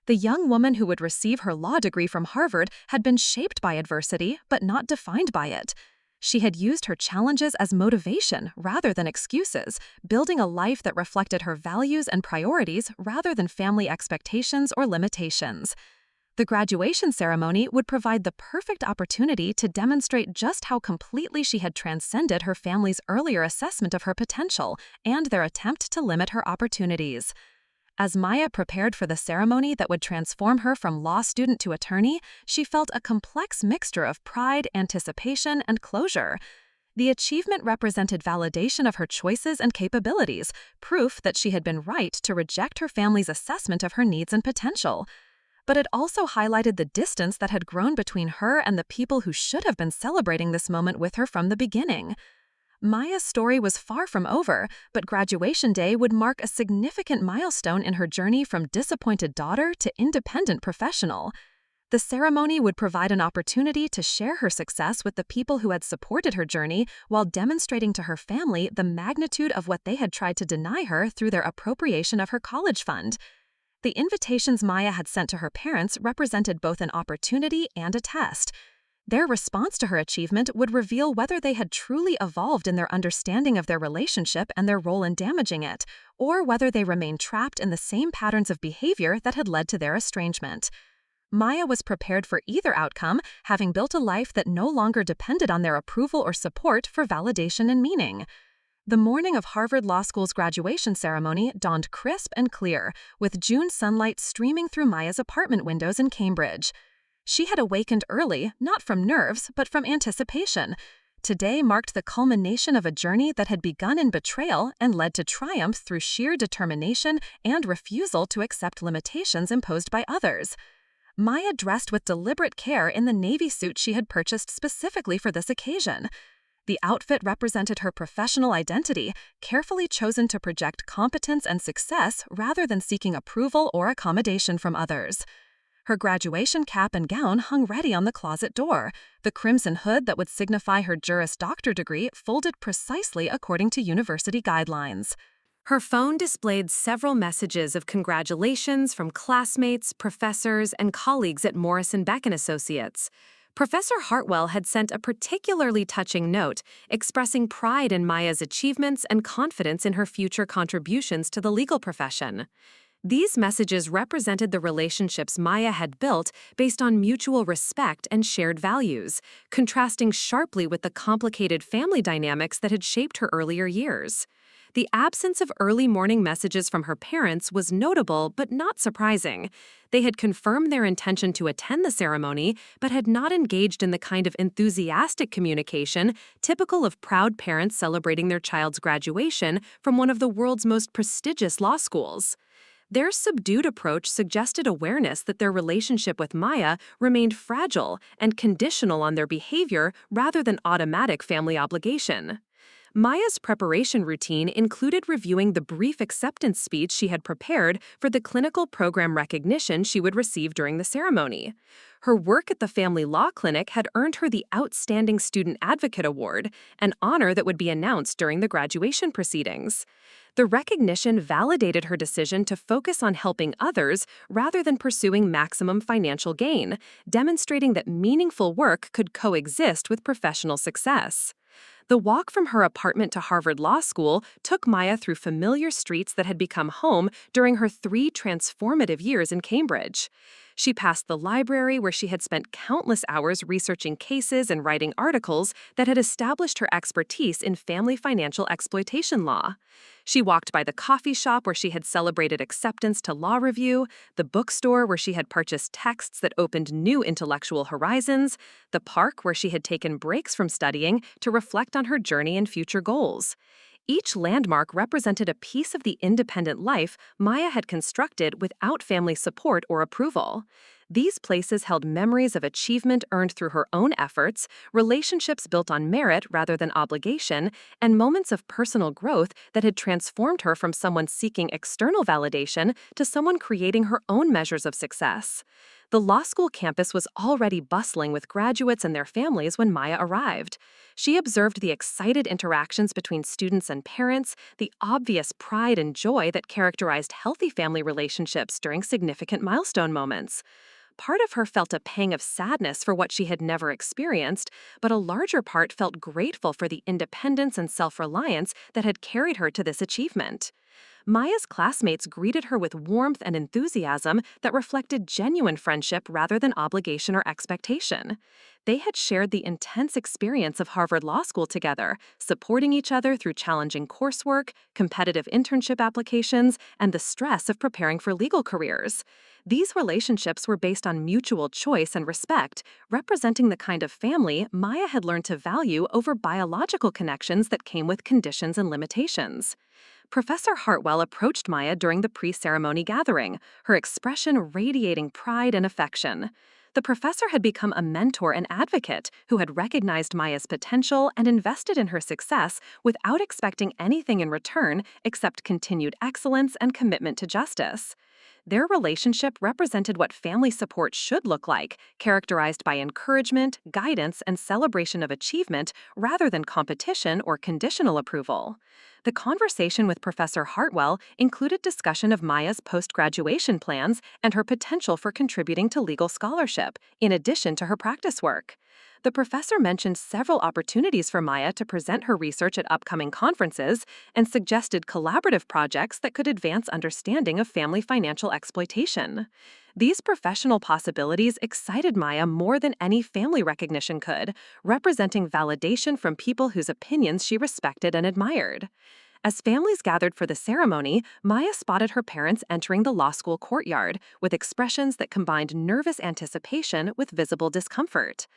The young woman who would receive her law degree from Harvard had been shaped by adversity, but not defined by it. She had used her challenges as motivation rather than excuses, building a life that reflected her values and priorities rather than family expectations or limitations. The graduation ceremony would provide the perfect opportunity to demonstrate just how completely she had transcended her family's earlier assessment of her potential and their attempt to limit her opportunities. As Maya prepared for the ceremony that would transform her from law student to attorney, she felt a complex mixture of pride, anticipation, and closure. The achievement represented validation of her choices and capabilities, proof that she had been right to reject her family's assessment of her needs and potential. But it also highlighted the distance that had grown between her and the people who should have been celebrating this moment with her from the beginning. Maya's story was far from over, but graduation day would mark a significant milestone in her journey from disappointed daughter to independent professional. The ceremony would provide an opportunity to share her success with the people who had supported her journey while demonstrating to her family the magnitude of what they had tried to deny her through their appropriation of her college fund. The invitations Maya had sent to her parents represented both an opportunity and a test. Their response to her achievement would reveal whether they had truly evolved in their understanding of their relationship and their role in damaging it, or whether they remained trapped in the same patterns of behavior that had led to their estrangement. Maya was prepared for either outcome, having built a life that no longer depended on their approval or support for validation and meaning. The morning of Harvard Law School's graduation ceremony dawned crisp and clear, with June sunlight streaming through Maya's apartment windows in Cambridge. She had awakened early, not from nerves, but from anticipation. Today marked the culmination of a journey that had begun in betrayal and led to triumph through sheer determination and refusal to accept limitations imposed by others. Maya dressed with deliberate care in the navy suit she had purchased specifically for this occasion. The outfit represented her professional identity, carefully chosen to project competence and success rather than seeking approval or accommodation from others. Her graduation cap and gown hung ready on the closet door, the crimson hood that would signify her Juris Doctor degree folded precisely according to university guidelines. Her phone displayed several messages of congratulations from classmates, professors, and colleagues at Morrison Beck and Associates. Professor Hartwell had sent a particularly touching note expressing pride in Maya's achievements and confidence in her future contributions to the legal profession. These messages represented the relationships Maya had built based on mutual respect and shared values, contrasting sharply with the complicated family dynamics that had shaped her earlier years. The absence of early morning messages from her parents was notable but not surprising. They had confirmed their intention to attend the ceremony, but had not engaged in the kind of enthusiastic communication typical of proud parents celebrating their child's graduation from one of the world's most prestigious law schools. Their subdued approach suggested awareness that their relationship with Maya remained fragile and conditional on their behavior rather than automatic family obligation. Maya's preparation routine included reviewing the brief acceptance speech she had prepared for the clinical program recognition she would receive during the ceremony. Her work at the family law clinic had earned her the Outstanding Student Advocate Award, an honor that would be announced during the graduation proceedings. The recognition validated her decision to focus on helping others rather than pursuing maximum financial gain, demonstrating that meaningful work could coexist with professional success. The walk from her apartment to Harvard Law School took Maya through familiar streets that had become home during her 3 transformative years in Cambridge. She passed the library where she had spent countless hours researching cases and writing articles that had established her expertise in family financial exploitation law. She walked by the coffee shop where she had celebrated acceptance to law review, the bookstore where she had purchased texts that opened new intellectual horizons, the park where she had taken breaks from studying to reflect on her journey and future goals. Each landmark represented a piece of the independent life Maya had constructed without family support or approval. These places held memories of achievement earned through her own efforts, relationships built on merit rather than obligation, and moments of personal growth that had transformed her from someone seeking external validation to someone creating her own measures of success. The law school campus was already bustling with graduates and their families when Maya arrived. She observed the excited interactions between students and parents, the obvious pride and joy that characterized healthy family relationships during significant milestone moments. Part of her felt a pang of sadness for what she had never experienced, but a larger part felt grateful for the independence and self-reliance that had carried her to this achievement. Maya's classmates greeted her with warmth and enthusiasm that reflected genuine friendship rather than obligation or expectation. They had shared the intense experience of Harvard Law School together, supporting each other through challenging coursework, competitive internship applications, and the stress of preparing for legal careers. These relationships were based on mutual choice and respect, representing the kind of family Maya had learned to value over biological connections that came with conditions and limitations. Professor Hartwell approached Maya during the pre-ceremony gathering, her expression radiating pride and affection. The professor had become a mentor and advocate who had recognized Maya's potential and invested in her success without expecting anything in return except continued excellence and commitment to justice. Their relationship represented what family support should look like, characterized by encouragement, guidance, and celebration of achievement rather than competition or conditional approval. The conversation with Professor Hartwell included discussion of Maya's post-graduation plans and her potential for contributing to legal scholarship, in addition to her practice work. The professor mentioned several opportunities for Maya to present her research at upcoming conferences and suggested collaborative projects that could advance understanding of family financial exploitation. These professional possibilities excited Maya more than any family recognition could, representing validation from people whose opinions she respected and admired. As families gathered for the ceremony, Maya spotted her parents entering the law school courtyard with expressions that combined nervous anticipation with visible discomfort.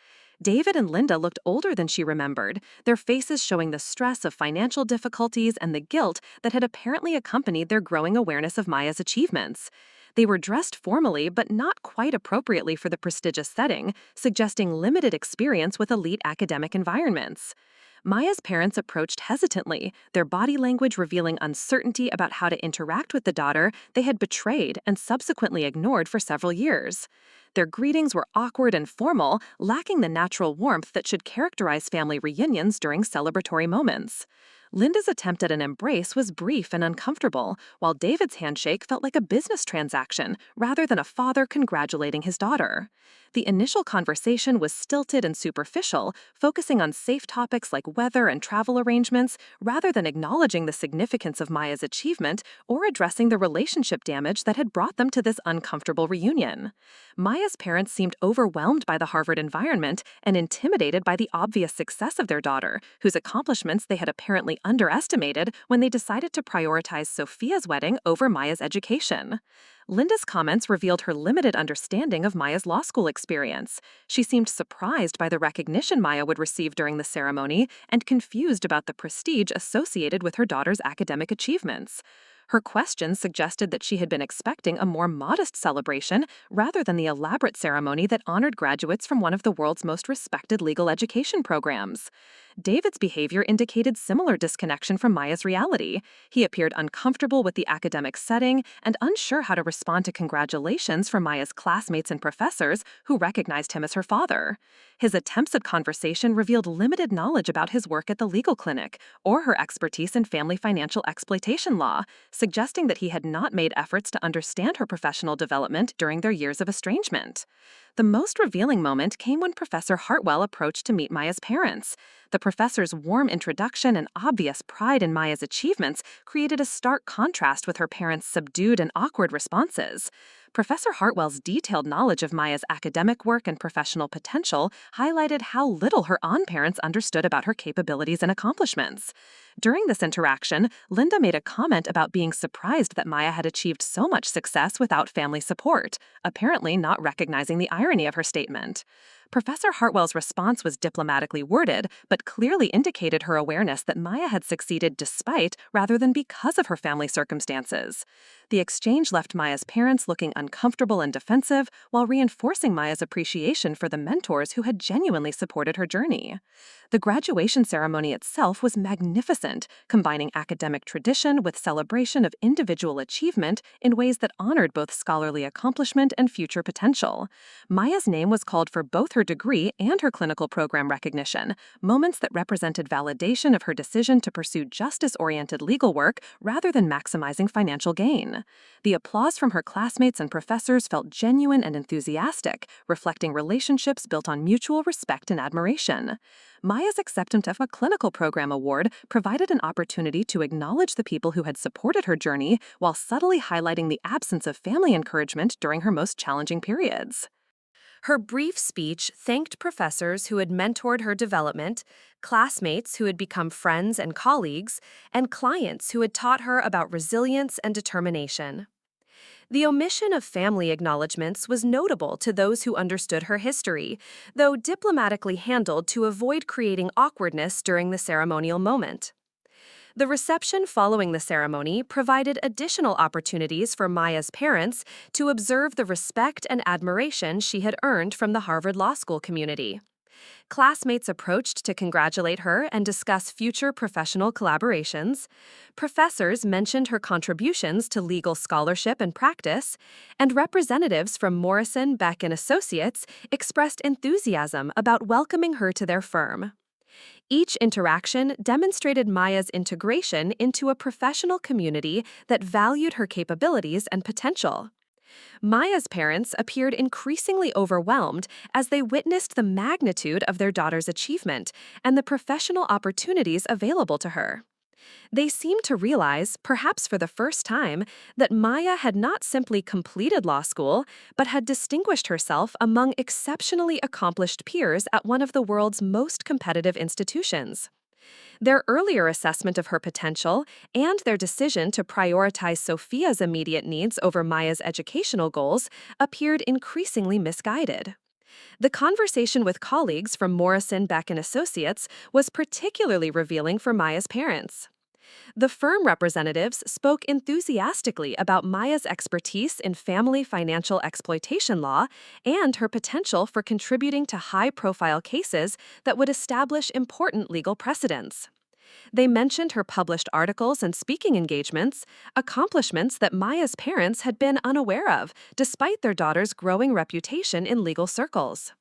David and Linda looked older than she remembered, their faces showing the stress of financial difficulties and the guilt that had apparently accompanied their growing awareness of Maya's achievements. They were dressed formally but not quite appropriately for the prestigious setting, suggesting limited experience with elite academic environments. Maya's parents approached hesitantly, their body language revealing uncertainty about how to interact with the daughter they had betrayed and subsequently ignored for several years. Their greetings were awkward and formal, lacking the natural warmth that should characterize family reunions during celebratory moments. Linda's attempt at an embrace was brief and uncomfortable, while David's handshake felt like a business transaction rather than a father congratulating his daughter. The initial conversation was stilted and superficial, focusing on safe topics like weather and travel arrangements, rather than acknowledging the significance of Maya's achievement or addressing the relationship damage that had brought them to this uncomfortable reunion. Maya's parents seemed overwhelmed by the Harvard environment and intimidated by the obvious success of their daughter, whose accomplishments they had apparently underestimated when they decided to prioritize Sophia's wedding over Maya's education. Linda's comments revealed her limited understanding of Maya's law school experience. She seemed surprised by the recognition Maya would receive during the ceremony and confused about the prestige associated with her daughter's academic achievements. Her questions suggested that she had been expecting a more modest celebration rather than the elaborate ceremony that honored graduates from one of the world's most respected legal education programs. David's behavior indicated similar disconnection from Maya's reality. He appeared uncomfortable with the academic setting and unsure how to respond to congratulations from Maya's classmates and professors who recognized him as her father. His attempts at conversation revealed limited knowledge about his work at the legal clinic or her expertise in family financial exploitation law, suggesting that he had not made efforts to understand her professional development during their years of estrangement. The most revealing moment came when Professor Hartwell approached to meet Maya's parents. The professor's warm introduction and obvious pride in Maya's achievements created a stark contrast with her parents' subdued and awkward responses. Professor Hartwell's detailed knowledge of Maya's academic work and professional potential highlighted how little her own parents understood about her capabilities and accomplishments. During this interaction, Linda made a comment about being surprised that Maya had achieved so much success without family support, apparently not recognizing the irony of her statement. Professor Hartwell's response was diplomatically worded, but clearly indicated her awareness that Maya had succeeded despite rather than because of her family circumstances. The exchange left Maya's parents looking uncomfortable and defensive, while reinforcing Maya's appreciation for the mentors who had genuinely supported her journey. The graduation ceremony itself was magnificent, combining academic tradition with celebration of individual achievement in ways that honored both scholarly accomplishment and future potential. Maya's name was called for both her degree and her clinical program recognition, moments that represented validation of her decision to pursue justice-oriented legal work rather than maximizing financial gain. The applause from her classmates and professors felt genuine and enthusiastic, reflecting relationships built on mutual respect and admiration. Maya's acceptance of a clinical program award provided an opportunity to acknowledge the people who had supported her journey while subtly highlighting the absence of family encouragement during her most challenging periods. Her brief speech thanked professors who had mentored her development, classmates who had become friends and colleagues, and clients who had taught her about resilience and determination. The omission of family acknowledgments was notable to those who understood her history, though diplomatically handled to avoid creating awkwardness during the ceremonial moment. The reception following the ceremony provided additional opportunities for Maya's parents to observe the respect and admiration she had earned from the Harvard Law School community. Classmates approached to congratulate her and discuss future professional collaborations. Professors mentioned her contributions to legal scholarship and practice, and representatives from Morrison, Beck and Associates expressed enthusiasm about welcoming her to their firm. Each interaction demonstrated Maya's integration into a professional community that valued her capabilities and potential. Maya's parents appeared increasingly overwhelmed as they witnessed the magnitude of their daughter's achievement and the professional opportunities available to her. They seemed to realize, perhaps for the first time, that Maya had not simply completed law school, but had distinguished herself among exceptionally accomplished peers at one of the world's most competitive institutions. Their earlier assessment of her potential and their decision to prioritize Sophia's immediate needs over Maya's educational goals appeared increasingly misguided. The conversation with colleagues from Morrison, Beck and Associates was particularly revealing for Maya's parents. The firm representatives spoke enthusiastically about Maya's expertise in family financial exploitation law and her potential for contributing to high-profile cases that would establish important legal precedents. They mentioned her published articles and speaking engagements, accomplishments that Maya's parents had been unaware of, despite their daughter's growing reputation in legal circles.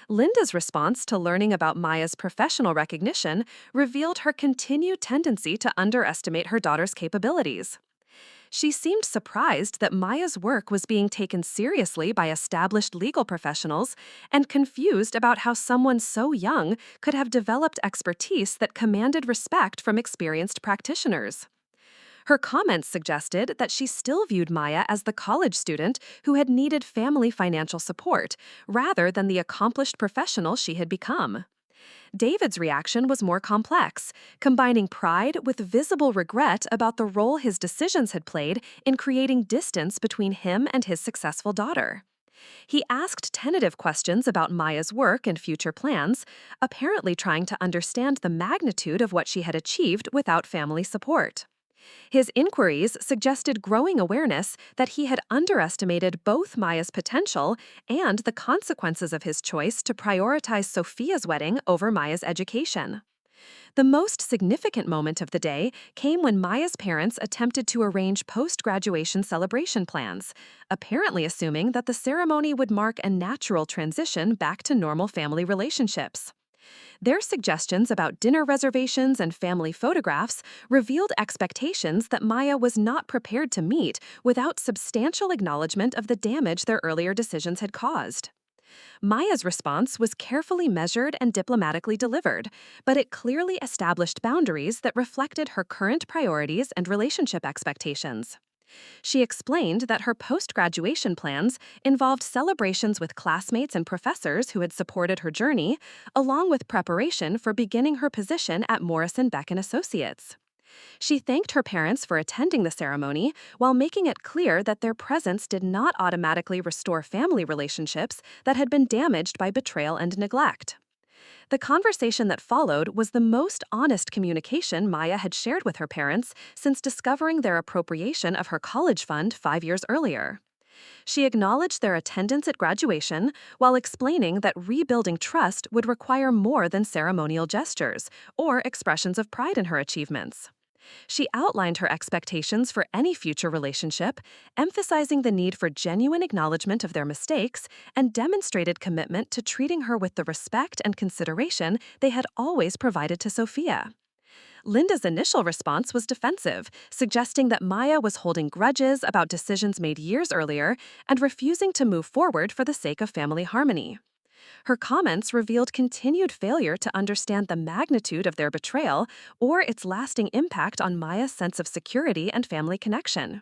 Linda's response to learning about Maya's professional recognition revealed her continued tendency to underestimate her daughter's capabilities. She seemed surprised that Maya's work was being taken seriously by established legal professionals and confused about how someone so young could have developed expertise that commanded respect from experienced practitioners. Her comments suggested that she still viewed Maya as the college student who had needed family financial support, rather than the accomplished professional she had become. David's reaction was more complex, combining pride with visible regret about the role his decisions had played in creating distance between him and his successful daughter. He asked tentative questions about Maya's work and future plans, apparently trying to understand the magnitude of what she had achieved without family support. His inquiries suggested growing awareness that he had underestimated both Maya's potential and the consequences of his choice to prioritize Sophia's wedding over Maya's education. The most significant moment of the day came when Maya's parents attempted to arrange post-graduation celebration plans, apparently assuming that the ceremony would mark a natural transition back to normal family relationships. Their suggestions about dinner reservations and family photographs revealed expectations that Maya was not prepared to meet without substantial acknowledgement of the damage their earlier decisions had caused. Maya's response was carefully measured and diplomatically delivered, but it clearly established boundaries that reflected her current priorities and relationship expectations. She explained that her post-graduation plans involved celebrations with classmates and professors who had supported her journey, along with preparation for beginning her position at Morrison Beck and Associates. She thanked her parents for attending the ceremony while making it clear that their presence did not automatically restore family relationships that had been damaged by betrayal and neglect. The conversation that followed was the most honest communication Maya had shared with her parents since discovering their appropriation of her college fund 5 years earlier. She acknowledged their attendance at graduation while explaining that rebuilding trust would require more than ceremonial gestures or expressions of pride in her achievements. She outlined her expectations for any future relationship, emphasizing the need for genuine acknowledgement of their mistakes, and demonstrated commitment to treating her with the respect and consideration they had always provided to Sophia. Linda's initial response was defensive, suggesting that Maya was holding grudges about decisions made years earlier and refusing to move forward for the sake of family harmony. Her comments revealed continued failure to understand the magnitude of their betrayal or its lasting impact on Maya's sense of security and family connection.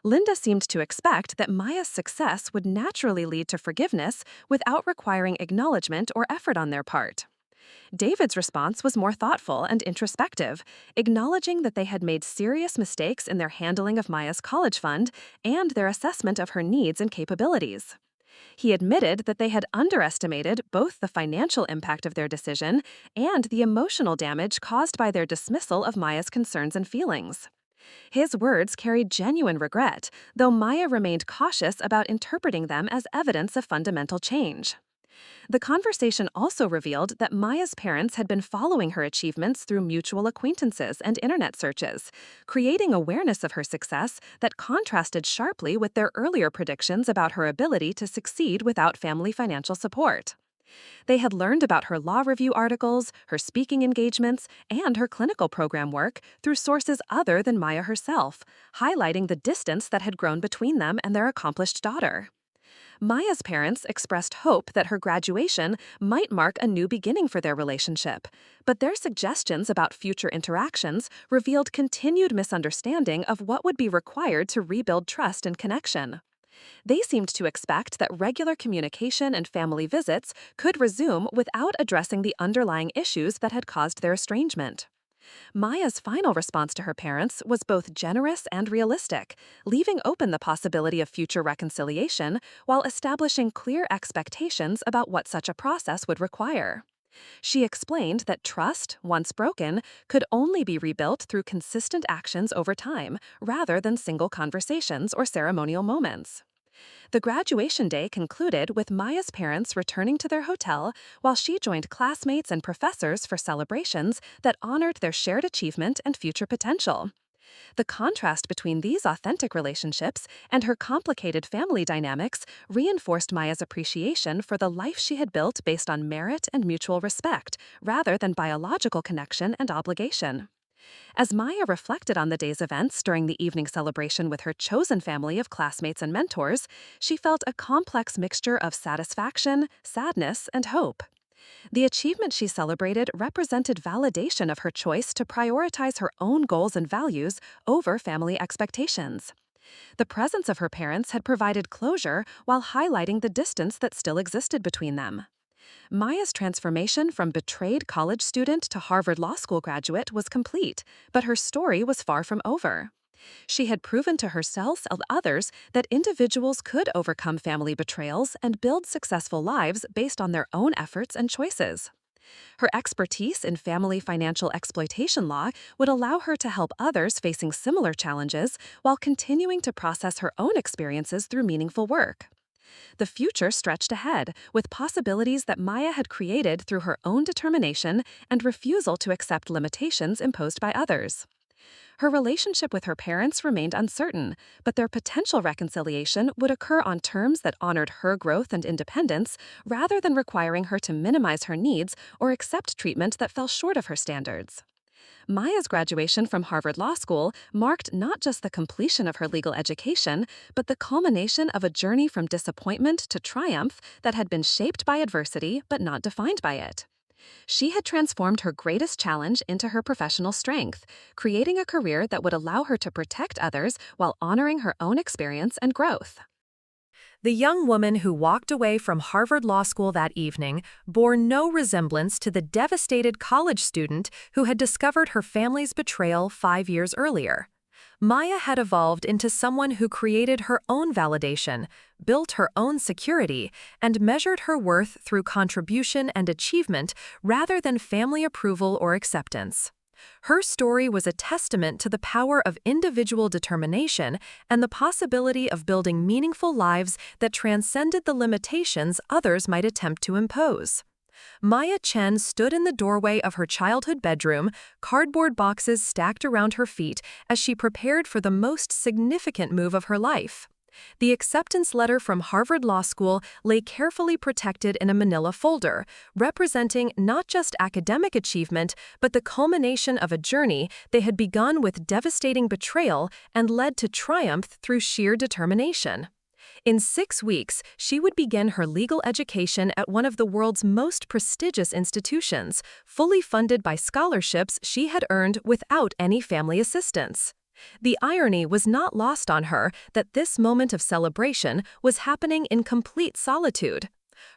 Linda seemed to expect that Maya's success would naturally lead to forgiveness without requiring acknowledgement or effort on their part. David's response was more thoughtful and introspective, acknowledging that they had made serious mistakes in their handling of Maya's college fund and their assessment of her needs and capabilities. He admitted that they had underestimated both the financial impact of their decision and the emotional damage caused by their dismissal of Maya's concerns and feelings. His words carried genuine regret, though Maya remained cautious about interpreting them as evidence of fundamental change. The conversation also revealed that Maya's parents had been following her achievements through mutual acquaintances and internet searches, creating awareness of her success that contrasted sharply with their earlier predictions about her ability to succeed without family financial support. They had learned about her law review articles, her speaking engagements, and her clinical program work through sources other than Maya herself, highlighting the distance that had grown between them and their accomplished daughter. Maya's parents expressed hope that her graduation might mark a new beginning for their relationship, but their suggestions about future interactions revealed continued misunderstanding of what would be required to rebuild trust and connection. They seemed to expect that regular communication and family visits could resume without addressing the underlying issues that had caused their estrangement. Maya's final response to her parents was both generous and realistic, leaving open the possibility of future reconciliation while establishing clear expectations about what such a process would require. She explained that trust, once broken, could only be rebuilt through consistent actions over time, rather than single conversations or ceremonial moments. The graduation day concluded with Maya's parents returning to their hotel while she joined classmates and professors for celebrations that honored their shared achievement and future potential. The contrast between these authentic relationships and her complicated family dynamics reinforced Maya's appreciation for the life she had built based on merit and mutual respect, rather than biological connection and obligation. As Maya reflected on the day's events during the evening celebration with her chosen family of classmates and mentors, she felt a complex mixture of satisfaction, sadness, and hope. The achievement she celebrated represented validation of her choice to prioritize her own goals and values over family expectations. The presence of her parents had provided closure while highlighting the distance that still existed between them. Maya's transformation from betrayed college student to Harvard Law School graduate was complete, but her story was far from over. She had proven to herself and others that individuals could overcome family betrayals and build successful lives based on their own efforts and choices. Her expertise in family financial exploitation law would allow her to help others facing similar challenges while continuing to process her own experiences through meaningful work. The future stretched ahead, with possibilities that Maya had created through her own determination and refusal to accept limitations imposed by others. Her relationship with her parents remained uncertain, but their potential reconciliation would occur on terms that honored her growth and independence rather than requiring her to minimize her needs or accept treatment that fell short of her standards. Maya's graduation from Harvard Law School marked not just the completion of her legal education, but the culmination of a journey from disappointment to triumph that had been shaped by adversity but not defined by it. She had transformed her greatest challenge into her professional strength, creating a career that would allow her to protect others while honoring her own experience and growth. The young woman who walked away from Harvard Law School that evening bore no resemblance to the devastated college student who had discovered her family's betrayal 5 years earlier. Maya had evolved into someone who created her own validation, built her own security, and measured her worth through contribution and achievement rather than family approval or acceptance. Her story was a testament to the power of individual determination and the possibility of building meaningful lives that transcended the limitations others might attempt to impose. Maya Chen stood in the doorway of her childhood bedroom, cardboard boxes stacked around her feet as she prepared for the most significant move of her life. The acceptance letter from Harvard Law School lay carefully protected in a manila folder, representing not just academic achievement, but the culmination of a journey they had begun with devastating betrayal and led to triumph through sheer determination. In 6 weeks, she would begin her legal education at one of the world's most prestigious institutions, fully funded by scholarships she had earned without any family assistance. The irony was not lost on her that this moment of celebration was happening in complete solitude.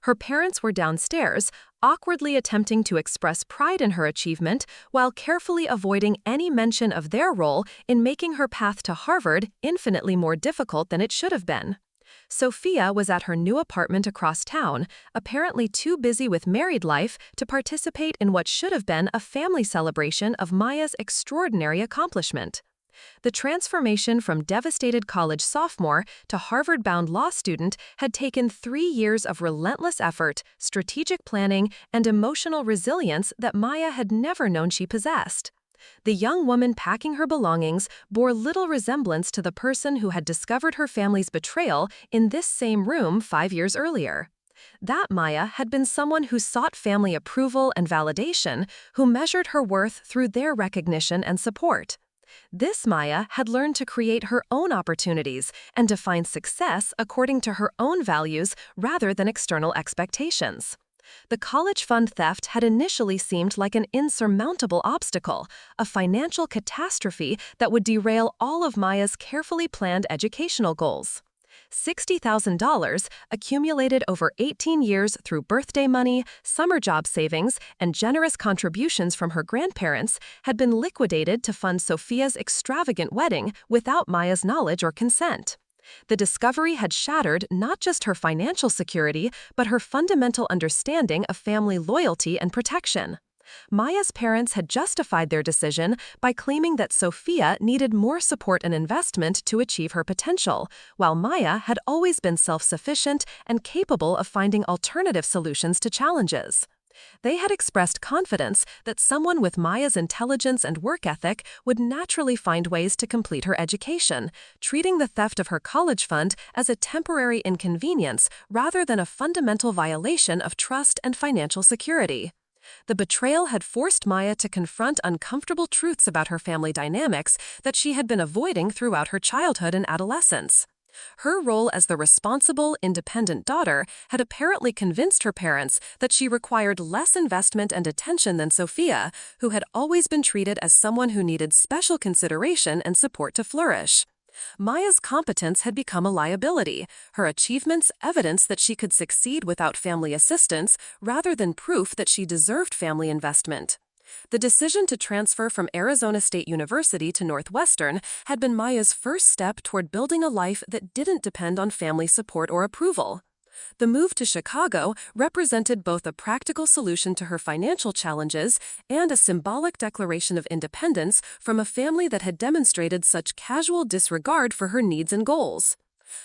Her parents were downstairs, awkwardly attempting to express pride in her achievement while carefully avoiding any mention of their role in making her path to Harvard infinitely more difficult than it should have been. Sophia was at her new apartment across town, apparently too busy with married life to participate in what should have been a family celebration of Maya's extraordinary accomplishment. The transformation from devastated college sophomore to Harvard-bound law student had taken 3 years of relentless effort, strategic planning, and emotional resilience that Maya had never known she possessed. The young woman packing her belongings bore little resemblance to the person who had discovered her family's betrayal in this same room 5 years earlier. That Maya had been someone who sought family approval and validation, who measured her worth through their recognition and support. This Maya had learned to create her own opportunities and define success according to her own values rather than external expectations. The college fund theft had initially seemed like an insurmountable obstacle, a financial catastrophe that would derail all of Maya's carefully planned educational goals. $60,000, accumulated over 18 years through birthday money, summer job savings, and generous contributions from her grandparents, had been liquidated to fund Sophia's extravagant wedding without Maya's knowledge or consent. The discovery had shattered not just her financial security, but her fundamental understanding of family loyalty and protection. Maya's parents had justified their decision by claiming that Sophia needed more support and investment to achieve her potential, while Maya had always been self-sufficient and capable of finding alternative solutions to challenges. They had expressed confidence that someone with Maya's intelligence and work ethic would naturally find ways to complete her education, treating the theft of her college fund as a temporary inconvenience rather than a fundamental violation of trust and financial security. The betrayal had forced Maya to confront uncomfortable truths about her family dynamics that she had been avoiding throughout her childhood and adolescence. Her role as the responsible, independent daughter had apparently convinced her parents that she required less investment and attention than Sophia, who had always been treated as someone who needed special consideration and support to flourish. Maya's competence had become a liability, her achievements evidence that she could succeed without family assistance rather than proof that she deserved family investment. The decision to transfer from Arizona State University to Northwestern had been Maya's first step toward building a life that didn't depend on family support or approval. The move to Chicago represented both a practical solution to her financial challenges and a symbolic declaration of independence from a family that had demonstrated such casual disregard for her needs and goals.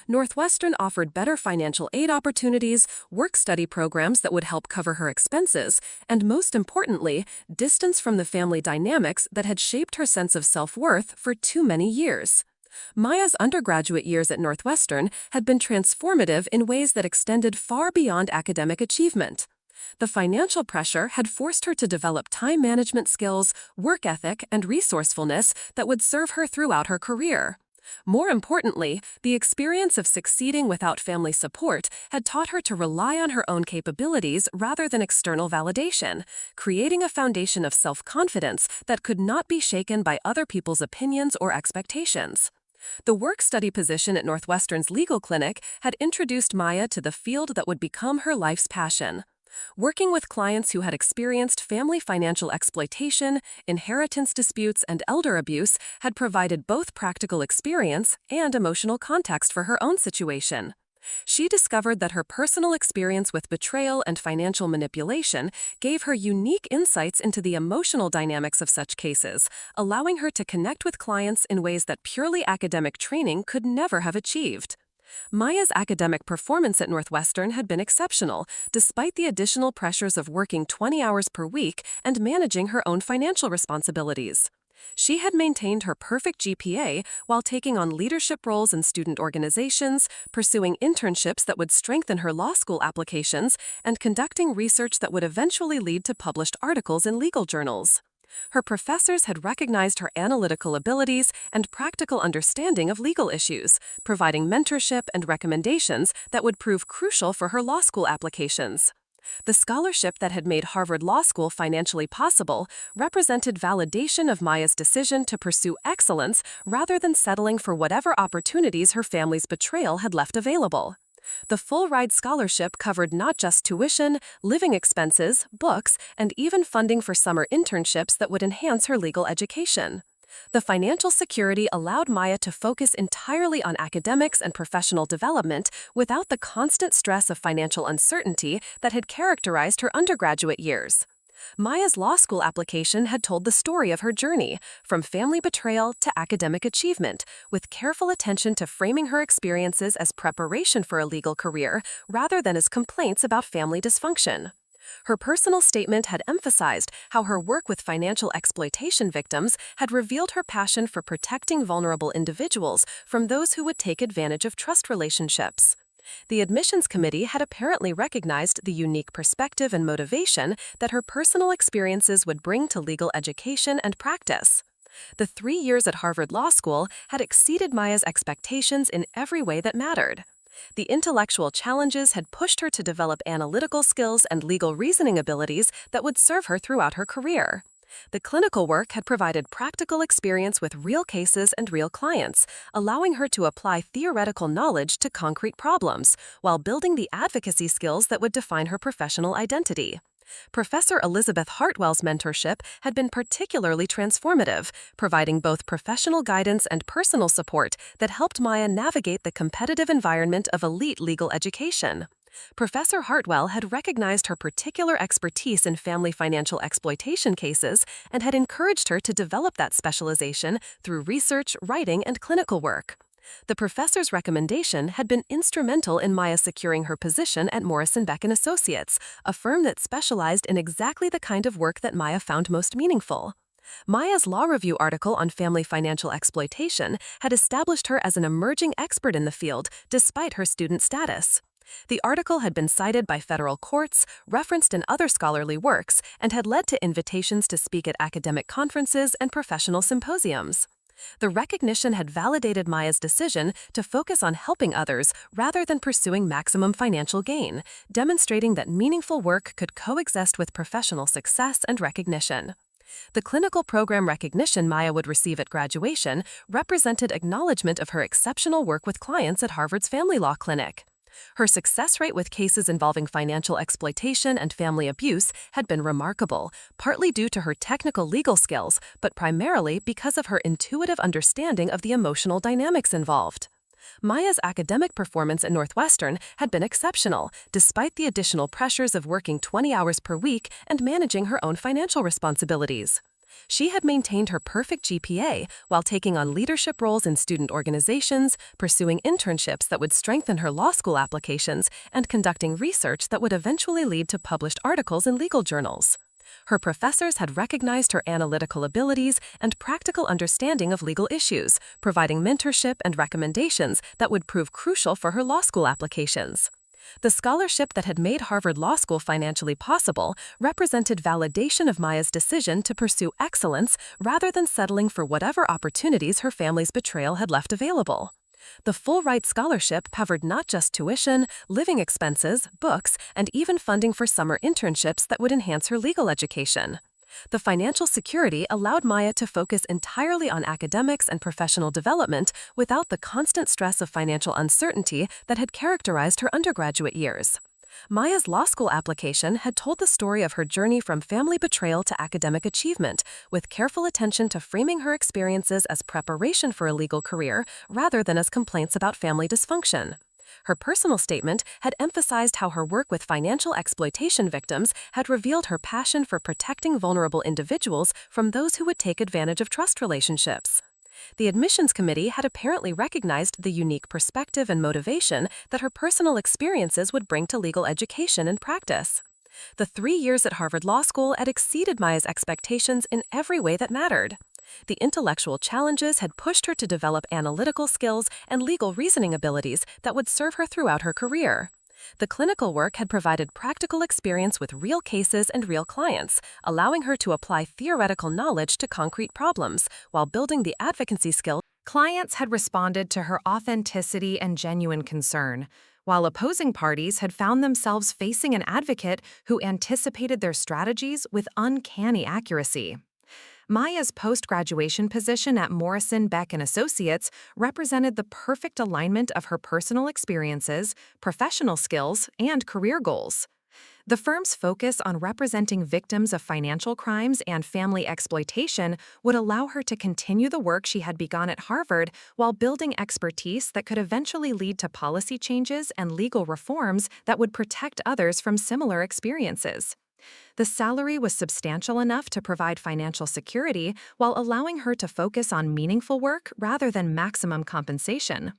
Northwestern offered better financial aid opportunities, work-study programs that would help cover her expenses, and most importantly, distance from the family dynamics that had shaped her sense of self-worth for too many years. Maya's undergraduate years at Northwestern had been transformative in ways that extended far beyond academic achievement. The financial pressure had forced her to develop time management skills, work ethic, and resourcefulness that would serve her throughout her career. More importantly, the experience of succeeding without family support had taught her to rely on her own capabilities rather than external validation, creating a foundation of self-confidence that could not be shaken by other people's opinions or expectations. The work-study position at Northwestern's legal clinic had introduced Maya to the field that would become her life's passion. Working with clients who had experienced family financial exploitation, inheritance disputes, and elder abuse had provided both practical experience and emotional context for her own situation. She discovered that her personal experience with betrayal and financial manipulation gave her unique insights into the emotional dynamics of such cases, allowing her to connect with clients in ways that purely academic training could never have achieved. Maya's academic performance at Northwestern had been exceptional, despite the additional pressures of working 20 hours per week and managing her own financial responsibilities. She had maintained her perfect GPA while taking on leadership roles in student organizations, pursuing internships that would strengthen her law school applications, and conducting research that would eventually lead to published articles in legal journals. Her professors had recognized her analytical abilities and practical understanding of legal issues, providing mentorship and recommendations that would prove crucial for her law school applications. The scholarship that had made Harvard Law School financially possible represented validation of Maya's decision to pursue excellence rather than settling for whatever opportunities her family's betrayal had left available. The full-ride scholarship covered not just tuition, living expenses, books, and even funding for summer internships that would enhance her legal education. The financial security allowed Maya to focus entirely on academics and professional development without the constant stress of financial uncertainty that had characterized her undergraduate years. Maya's law school application had told the story of her journey, from family betrayal to academic achievement, with careful attention to framing her experiences as preparation for a legal career rather than as complaints about family dysfunction. Her personal statement had emphasized how her work with financial exploitation victims had revealed her passion for protecting vulnerable individuals from those who would take advantage of trust relationships. The admissions committee had apparently recognized the unique perspective and motivation that her personal experiences would bring to legal education and practice. The 3 years at Harvard Law School had exceeded Maya's expectations in every way that mattered. The intellectual challenges had pushed her to develop analytical skills and legal reasoning abilities that would serve her throughout her career. The clinical work had provided practical experience with real cases and real clients, allowing her to apply theoretical knowledge to concrete problems, while building the advocacy skills that would define her professional identity. Professor Elizabeth Hartwell's mentorship had been particularly transformative, providing both professional guidance and personal support that helped Maya navigate the competitive environment of elite legal education. Professor Hartwell had recognized her particular expertise in family financial exploitation cases and had encouraged her to develop that specialization through research, writing, and clinical work. The professor's recommendation had been instrumental in Maya securing her position at Morrison Beck& Associates, a firm that specialized in exactly the kind of work that Maya found most meaningful. Maya's law review article on family financial exploitation had established her as an emerging expert in the field despite her student status. The article had been cited by federal courts, referenced in other scholarly works, and had led to invitations to speak at academic conferences and professional symposiums. The recognition had validated Maya's decision to focus on helping others rather than pursuing maximum financial gain, demonstrating that meaningful work could coexist with professional success and recognition. The clinical program recognition Maya would receive at graduation represented acknowledgement of her exceptional work with clients at Harvard's Family Law Clinic. Her success rate with cases involving financial exploitation and family abuse had been remarkable, partly due to her technical legal skills, but primarily because of her intuitive understanding of the emotional dynamics involved. Maya's academic performance at Northwestern had been exceptional, despite the additional pressures of working 20 hours per week and managing her own financial responsibilities. She had maintained her perfect GPA while taking on leadership roles in student organizations, pursuing internships that would strengthen her law school applications, and conducting research that would eventually lead to published articles in legal journals. Her professors had recognized her analytical abilities and practical understanding of legal issues, providing mentorship and recommendations that would prove crucial for her law school applications. The scholarship that had made Harvard Law School financially possible represented validation of Maya's decision to pursue excellence rather than settling for whatever opportunities her family's betrayal had left available. The full-ride scholarship covered not just tuition, living expenses, books, and even funding for summer internships that would enhance her legal education. The financial security allowed Maya to focus entirely on academics and professional development without the constant stress of financial uncertainty that had characterized her undergraduate years. Maya's law school application had told the story of her journey from family betrayal to academic achievement, with careful attention to framing her experiences as preparation for a legal career rather than as complaints about family dysfunction. Her personal statement had emphasized how her work with financial exploitation victims had revealed her passion for protecting vulnerable individuals from those who would take advantage of trust relationships. The admissions committee had apparently recognized the unique perspective and motivation that her personal experiences would bring to legal education and practice. The 3 years at Harvard Law School had exceeded Maya's expectations in every way that mattered. The intellectual challenges had pushed her to develop analytical skills and legal reasoning abilities that would serve her throughout her career. The clinical work had provided practical experience with real cases and real clients, allowing her to apply theoretical knowledge to concrete problems while building the advocacy skills. Clients had responded to her authenticity and genuine concern, while opposing parties had found themselves facing an advocate who anticipated their strategies with uncanny accuracy. Maya's post-graduation position at Morrison Beck& Associates represented the perfect alignment of her personal experiences, professional skills, and career goals. The firm's focus on representing victims of financial crimes and family exploitation would allow her to continue the work she had begun at Harvard while building expertise that could eventually lead to policy changes and legal reforms that would protect others from similar experiences. The salary was substantial enough to provide financial security while allowing her to focus on meaningful work rather than maximum compensation.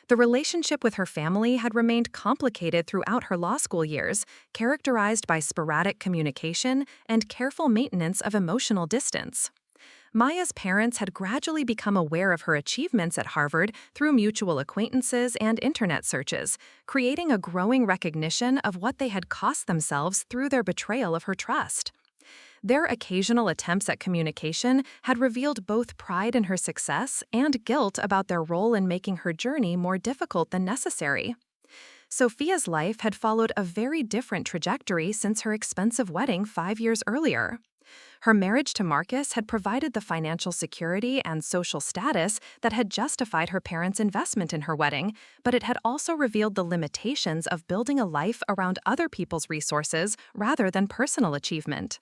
The relationship with her family had remained complicated throughout her law school years, characterized by sporadic communication and careful maintenance of emotional distance. Maya's parents had gradually become aware of her achievements at Harvard through mutual acquaintances and internet searches, creating a growing recognition of what they had cost themselves through their betrayal of her trust. Their occasional attempts at communication had revealed both pride in her success and guilt about their role in making her journey more difficult than necessary. Sophia's life had followed a very different trajectory since her expensive wedding 5 years earlier. Her marriage to Marcus had provided the financial security and social status that had justified her parents' investment in her wedding, but it had also revealed the limitations of building a life around other people's resources rather than personal achievement.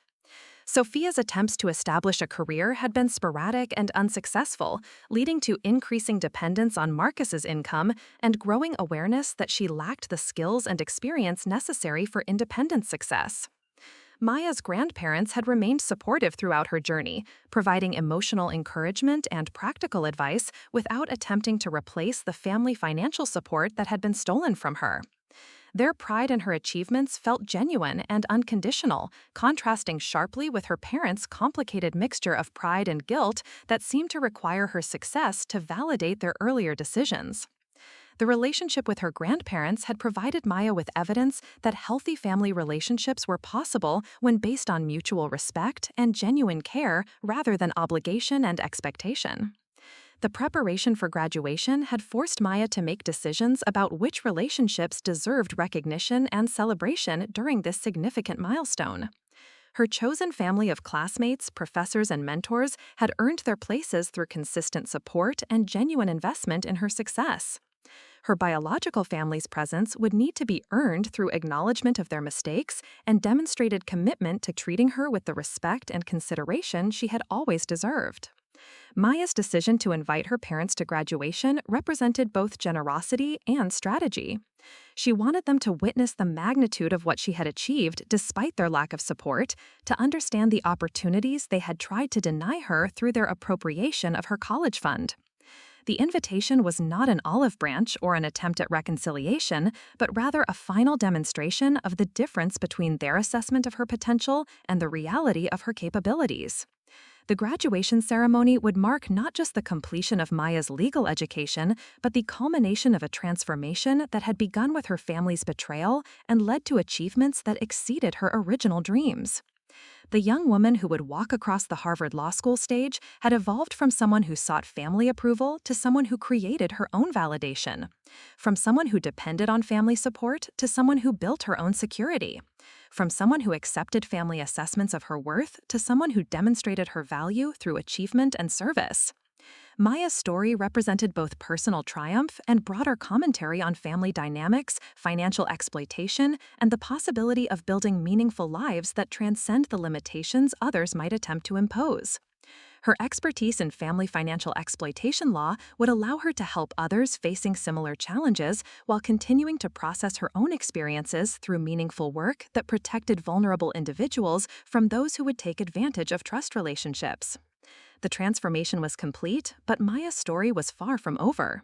Sophia's attempts to establish a career had been sporadic and unsuccessful, leading to increasing dependence on Marcus's income and growing awareness that she lacked the skills and experience necessary for independent success. Maya's grandparents had remained supportive throughout her journey, providing emotional encouragement and practical advice without attempting to replace the family financial support that had been stolen from her. Their pride in her achievements felt genuine and unconditional, contrasting sharply with her parents' complicated mixture of pride and guilt that seemed to require her success to validate their earlier decisions. The relationship with her grandparents had provided Maya with evidence that healthy family relationships were possible when based on mutual respect and genuine care rather than obligation and expectation. The preparation for graduation had forced Maya to make decisions about which relationships deserved recognition and celebration during this significant milestone. Her chosen family of classmates, professors, and mentors had earned their places through consistent support and genuine investment in her success. Her biological family's presence would need to be earned through acknowledgement of their mistakes and demonstrated commitment to treating her with the respect and consideration she had always deserved. Maya's decision to invite her parents to graduation represented both generosity and strategy. She wanted them to witness the magnitude of what she had achieved despite their lack of support, to understand the opportunities they had tried to deny her through their appropriation of her college fund. The invitation was not an olive branch or an attempt at reconciliation, but rather a final demonstration of the difference between their assessment of her potential and the reality of her capabilities. The graduation ceremony would mark not just the completion of Maya's legal education, but the culmination of a transformation that had begun with her family's betrayal and led to achievements that exceeded her original dreams. The young woman who would walk across the Harvard Law School stage had evolved from someone who sought family approval to someone who created her own validation, from someone who depended on family support to someone who built her own security, from someone who accepted family assessments of her worth to someone who demonstrated her value through achievement and service. Maya's story represented both personal triumph and broader commentary on family dynamics, financial exploitation, and the possibility of building meaningful lives that transcend the limitations others might attempt to impose. Her expertise in family financial exploitation law would allow her to help others facing similar challenges while continuing to process her own experiences through meaningful work that protected vulnerable individuals from those who would take advantage of trust relationships. The transformation was complete, but Maya's story was far from over.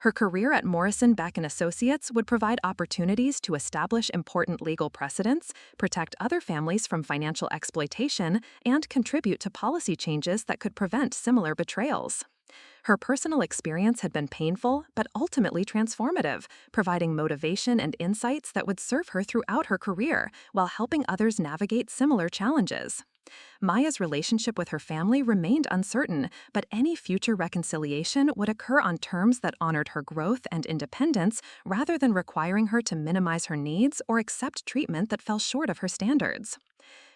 Her career at Morrison Beck and Associates would provide opportunities to establish important legal precedents, protect other families from financial exploitation, and contribute to policy changes that could prevent similar betrayals. Her personal experience had been painful, but ultimately transformative, providing motivation and insights that would serve her throughout her career while helping others navigate similar challenges. Maya's relationship with her family remained uncertain, but any future reconciliation would occur on terms that honored her growth and independence rather than requiring her to minimize her needs or accept treatment that fell short of her standards.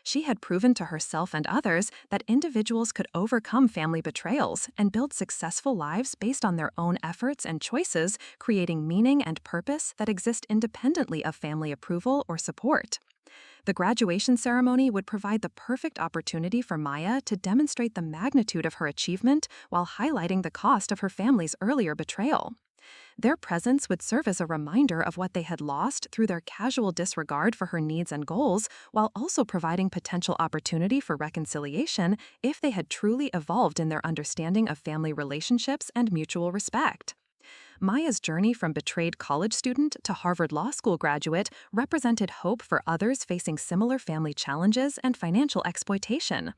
She had proven to herself and others that individuals could overcome family betrayals and build successful lives based on their own efforts and choices, creating meaning and purpose that exist independently of family approval or support. The graduation ceremony would provide the perfect opportunity for Maya to demonstrate the magnitude of her achievement while highlighting the cost of her family's earlier betrayal. Their presence would serve as a reminder of what they had lost through their casual disregard for her needs and goals, while also providing potential opportunity for reconciliation if they had truly evolved in their understanding of family relationships and mutual respect. Maya's journey from betrayed college student to Harvard Law School graduate represented hope for others facing similar family challenges and financial exploitation.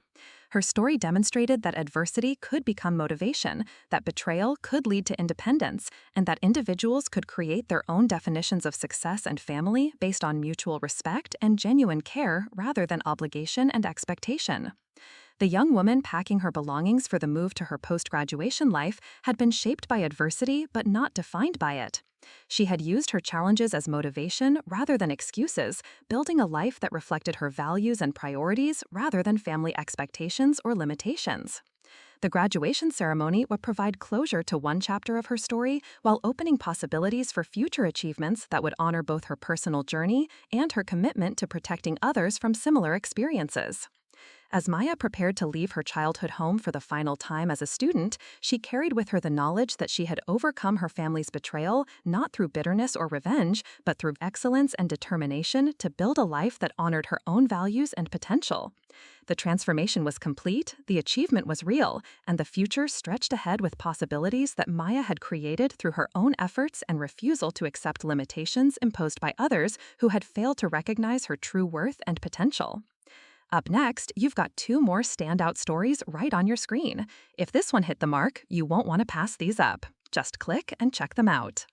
Her story demonstrated that adversity could become motivation, that betrayal could lead to independence, and that individuals could create their own definitions of success and family based on mutual respect and genuine care rather than obligation and expectation. The young woman packing her belongings for the move to her post-graduation life had been shaped by adversity but not defined by it. She had used her challenges as motivation rather than excuses, building a life that reflected her values and priorities rather than family expectations or limitations. The graduation ceremony would provide closure to one chapter of her story while opening possibilities for future achievements that would honor both her personal journey and her commitment to protecting others from similar experiences. As Maya prepared to leave her childhood home for the final time as a student, she carried with her the knowledge that she had overcome her family's betrayal not through bitterness or revenge, but through excellence and determination to build a life that honored her own values and potential. The transformation was complete, the achievement was real, and the future stretched ahead with possibilities that Maya had created through her own efforts and refusal to accept limitations imposed by others who had failed to recognize her true worth and potential. Up next, you've got two more standout stories right on your screen. If this one hit the mark, you won't want to pass these up. Just click and check them out.